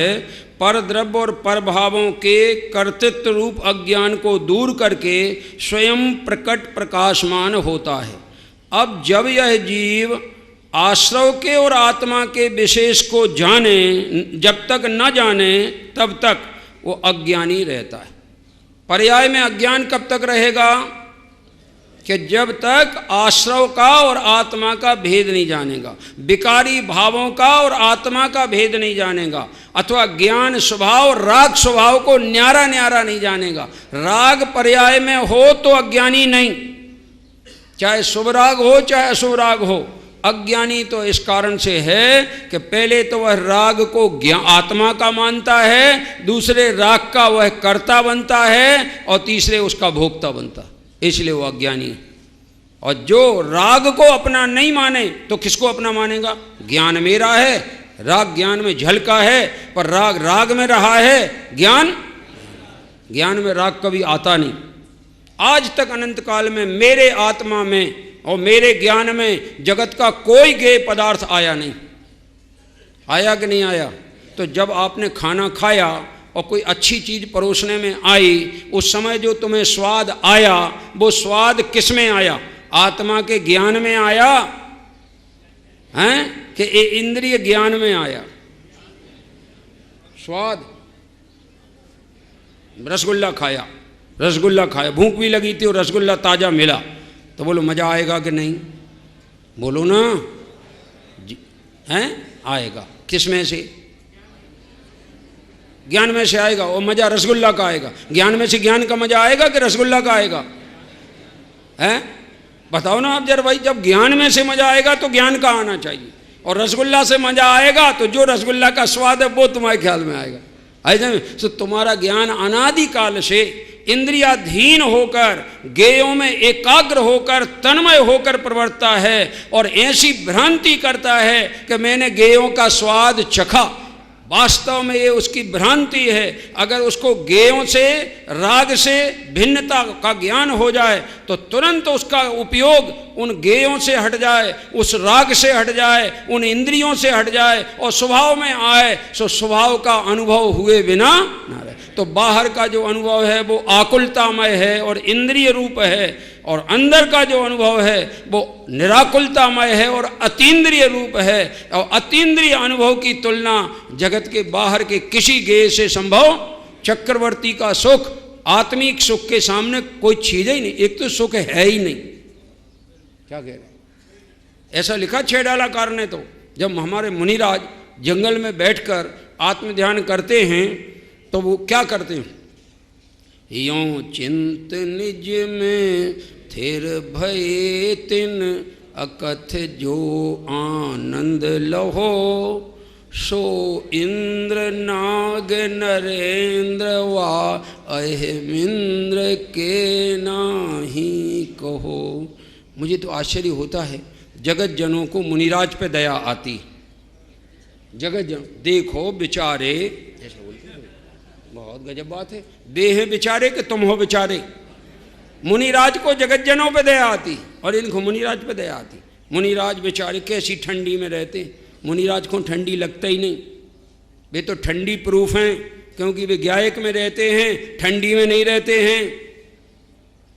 पर द्रव्य और पर भावों के कर्तृत्व रूप अज्ञान को दूर करके स्वयं प्रकट प्रकाशमान होता है। अब जब यह जीव आश्रव के और आत्मा के विशेष को जाने, जब तक न जाने तब तक वो अज्ञानी रहता है। पर्याय में अज्ञान कब तक रहेगा? कि जब तक आश्रव का और आत्मा का भेद नहीं जानेगा, विकारी भावों का और आत्मा का भेद नहीं जानेगा, अथवा ज्ञान स्वभाव राग स्वभाव को न्यारा न्यारा नहीं जानेगा। राग पर्याय में हो तो अज्ञानी नहीं, चाहे शुभ राग हो चाहे अशुभ राग हो। अज्ञानी तो इस कारण से है कि पहले तो वह राग को आत्मा का मानता है, दूसरे राग का वह कर्ता बनता है और तीसरे उसका भोक्ता बनता है, इसलिए वो अज्ञानी है। और जो राग को अपना नहीं माने तो किसको अपना मानेगा? ज्ञान मेरा है, राग ज्ञान में झलका है, पर राग राग में रहा है, ज्ञान में राग कभी आता नहीं। आज तक अनंत काल में मेरे आत्मा में और मेरे ज्ञान में जगत का कोई गेय पदार्थ आया नहीं। आया कि नहीं आया? तो जब आपने खाना खाया और कोई अच्छी चीज़ परोसने में आई, उस समय जो तुम्हें स्वाद आया वो स्वाद किस में आया? आत्मा के ज्ञान में आया हैं कि इंद्रिय ज्ञान में आया? स्वाद, रसगुल्ला खाया, भूख भी लगी थी और रसगुल्ला ताज़ा मिला तो बोलो मज़ा आएगा कि नहीं? बोलो ना, हैं? आएगा। किस में से? ज्ञान में से आएगा और मज़ा रसगुल्ला का आएगा। ज्ञान में से ज्ञान का मज़ा आएगा कि रसगुल्ला का आएगा? हैं? बताओ ना आप जरा भाई। जब ज्ञान में से मज़ा आएगा तो ज्ञान का आना चाहिए, और रसगुल्ला से मज़ा आएगा तो जो रसगुल्ला का स्वाद है वो तुम्हारे ख्याल में आएगा। ऐसे तो तुम्हारा ज्ञान अनादिकाल से इंद्रियाधीन होकर, गेयों में एकाग्र होकर, तन्मय होकर प्रवर्तता है और ऐसी भ्रांति करता है कि मैंने गेयों का स्वाद चखा। वास्तव में ये उसकी भ्रांति है। अगर उसको गेयों से, राग से भिन्नता का ज्ञान हो जाए तो तुरंत उसका उपयोग उन गेयों से हट जाए, उस राग से हट जाए, उन इंद्रियों से हट जाए और स्वभाव में आए, सो स्वभाव का अनुभव हुए बिना न रहे। तो बाहर का जो अनुभव है वो आकुलतामय है और इंद्रिय रूप है, और अंदर का जो अनुभव है वो निराकुलतामय है और अतीन्द्रिय रूप है। और अतीन्द्रिय अनुभव की तुलना जगत के बाहर के किसी गेय से संभव। चक्रवर्ती का सुख, आत्मिक सुख के सामने कोई चीज ही नहीं। एक तो सुख है ही नहीं। क्या कह रहे? ऐसा लिखा छेड़ालाकार ने। तो जब हमारे मुनिराज जंगल में बैठकर आत्म ध्यान करते हैं तो वो क्या करते हैं? यों चिंत निज में थिर भये तिन अकथ जो आनंद लहो, सो इंद्र नाग नरेंद्र वा अहिमिंद्र के नाही कहो। मुझे तो आश्चर्य होता है, जगत जनों को मुनिराज पे दया आती। जगत जन देखो बेचारे, बहुत गजब बात है। वे हैं बेचारे कि तुम हो बेचारे? मुनिराज को जगतजनों पे दया आती और इनको मुनिराज पे दया आती। मुनिराज बेचारे कैसी ठंडी में रहते, मुनिराज को ठंडी लगता ही नहीं, वे तो ठंडी प्रूफ हैं क्योंकि वे गायक में रहते हैं, ठंडी में नहीं रहते हैं।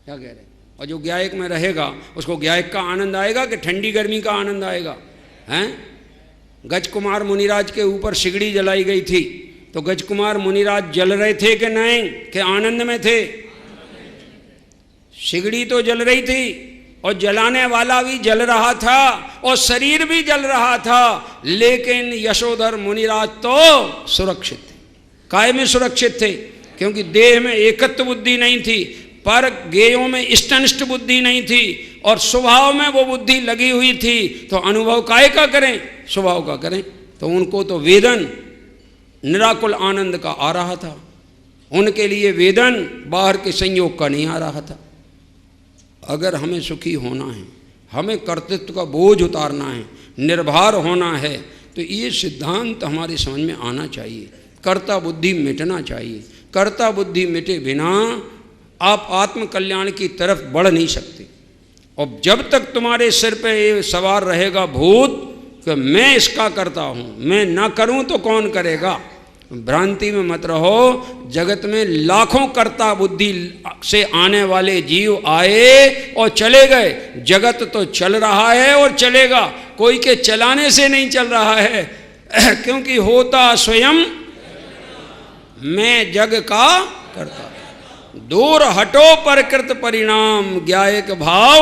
क्या कह रहे हैं? और जो गायक में रहेगा उसको गायक का आनंद आएगा कि ठंडी गर्मी का आनंद आएगा? हैं? गजकुमार मुनिराज के ऊपर सिगड़ी जलाई गई थी तो गजकुमार मुनिराज जल रहे थे कि नहीं, कि आनंद में थे? सिगड़ी तो जल रही थी और जलाने वाला भी जल रहा था और शरीर भी जल रहा था, लेकिन यशोधर मुनिराज तो सुरक्षित थे। काय में सुरक्षित थे? क्योंकि देह में एकत्व बुद्धि नहीं थी, पर गेयों में इष्टनिष्ठ बुद्धि नहीं थी और स्वभाव में वो बुद्धि लगी हुई थी। तो अनुभव काय का करें? स्वभाव का करें। तो उनको तो वेदन निराकुल आनंद का आ रहा था, उनके लिए वेदन बाहर के संयोग का नहीं आ रहा था। अगर हमें सुखी होना है, हमें कर्तृत्व का बोझ उतारना है, निर्भर होना है, तो ये सिद्धांत हमारे समझ में आना चाहिए। कर्ता बुद्धि मिटना चाहिए। कर्ता बुद्धि मिटे बिना आप आत्म कल्याण की तरफ बढ़ नहीं सकते। और जब तक तुम्हारे सिर पे ये सवार रहेगा भूत कि मैं इसका करता हूँ, मैं ना करूँ तो कौन करेगा, भ्रांति में मत रहो। जगत में लाखों कर्ता बुद्धि से आने वाले जीव आए और चले गए, जगत तो चल रहा है और चलेगा, कोई के चलाने से नहीं चल रहा है क्योंकि होता स्वयं मैं जग का करता। दूर हटो प्रकृत परिणाम, ज्ञायक भाव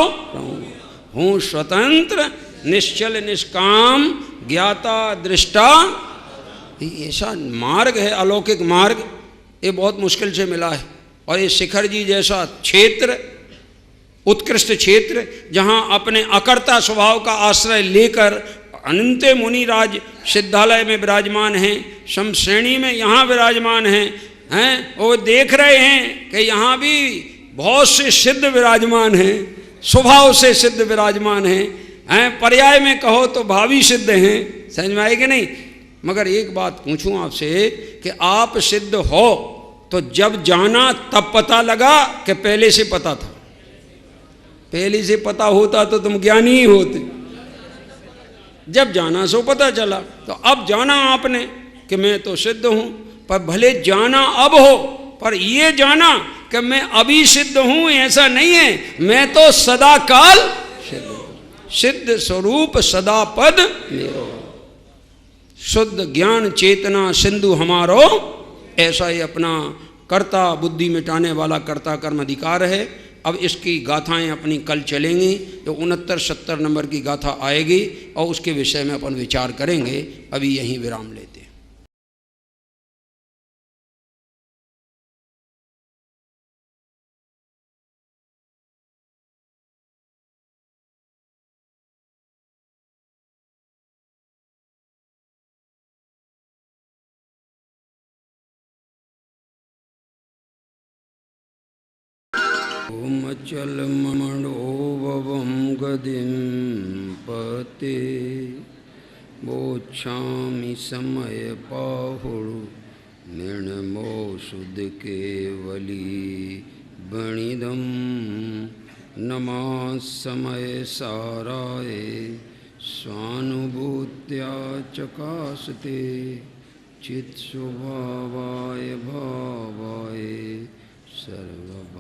हूँ स्वतंत्र निश्चल निष्काम, ज्ञाता दृष्टा। ऐसा मार्ग है, अलौकिक मार्ग, ये बहुत मुश्किल से मिला है। और ये शिखर जी जैसा क्षेत्र, उत्कृष्ट क्षेत्र, जहाँ अपने अकर्ता स्वभाव का आश्रय लेकर अनंत मुनिराज सिद्धालय में विराजमान हैं, समश्रेणी में यहाँ विराजमान हैं, वो देख रहे हैं कि यहाँ भी बहुत से सिद्ध विराजमान हैं, स्वभाव से सिद्ध विराजमान हैं, पर्याय में कहो तो भावी सिद्ध हैं। समझ में आएगी नहीं? मगर एक बात पूछूं आपसे कि आप सिद्ध हो तो जब जाना तब पता लगा कि पहले से पता था? पहले से पता होता तो तुम ज्ञानी ही होते। जब जाना सो पता चला। तो अब जाना आपने कि मैं तो सिद्ध हूं, पर भले जाना अब हो, पर ये जाना कि मैं अभी सिद्ध हूं ऐसा नहीं है, मैं तो सदा काल सिद्ध हूं। सिद्ध स्वरूप सदा पद मेरो, शुद्ध ज्ञान चेतना सिंधु हमारो, ऐसा ही अपना कर्ता बुद्धि मिटाने वाला कर्ता कर्म अधिकार है। अब इसकी गाथाएं अपनी कल चलेंगी, जो 69-70 नंबर की गाथा आएगी और उसके विषय में अपन विचार करेंगे। अभी यहीं विराम लेते हैं। चल मणोभवं गदिं पते, बोच्छामि समय पाहुरु निर्णमोषुध केवली बणिदं, नमः समय साराय स्वानुभूत्या चकासते, चित् स्वभावाय भावाय सर्वभावांतरच्छिदे,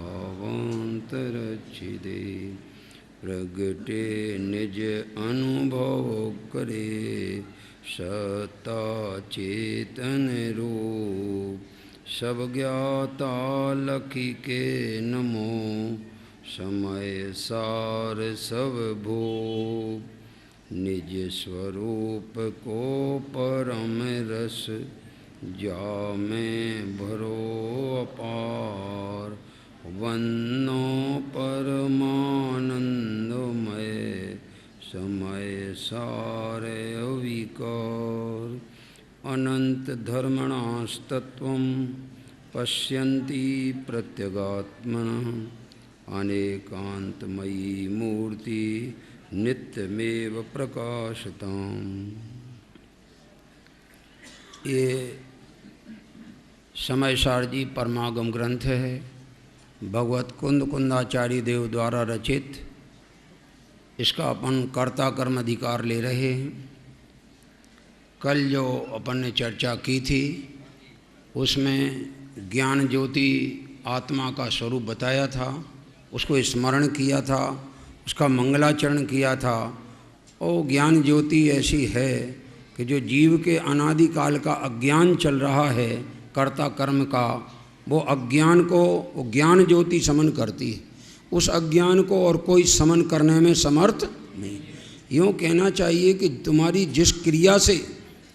प्रगटे निज अनुभव करे, सत्ता चेतन रूप, सब ज्ञाता लखी के नमो, समय सार सब भूप, निज स्वरूप को परम रस, जा में भरो अपार, वन्नो परमानंदमय, समय सारे अविकार, अनंत धर्मणास्तत्वं पश्यन्ति प्रत्यगात्मनः, अनेकांतमयी मूर्ति नित्यमेव प्रकाशताम्। ये समय सार जी परमागम ग्रंथ है भगवत कुंद कुंदाचार्य देव द्वारा रचित, इसका अपन कर्ता कर्म अधिकार ले रहे हैं। कल जो अपन ने चर्चा की थी उसमें ज्ञान ज्योति आत्मा का स्वरूप बताया था, उसको स्मरण किया था, उसका मंगलाचरण किया था। और ज्ञान ज्योति ऐसी है कि जो जीव के अनादिकाल का अज्ञान चल रहा है कर्ता कर्म का, वो अज्ञान को वो ज्ञान ज्योति समन करती है। उस अज्ञान को और कोई समन करने में समर्थ नहीं। यूँ कहना चाहिए कि तुम्हारी जिस क्रिया से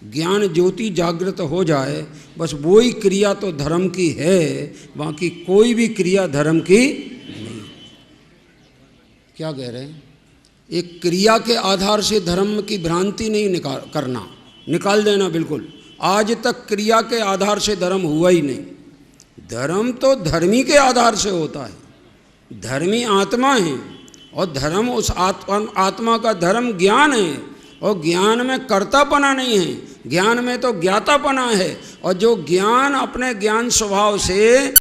ज्ञान ज्योति जागृत हो जाए, बस वो ही क्रिया तो धर्म की है, बाकी कोई भी क्रिया धर्म की नहीं। क्या कह रहे हैं? एक क्रिया के आधार से धर्म की भ्रांति नहीं निकाल देना बिल्कुल। आज तक क्रिया के आधार से धर्म हुआ ही नहीं। धर्म तो धर्मी के आधार से होता है। धर्मी आत्मा है और धर्म उस आत्मा का धर्म ज्ञान है, और ज्ञान में कर्तापना नहीं है, ज्ञान में तो ज्ञातापना है। और जो ज्ञान अपने ज्ञान स्वभाव से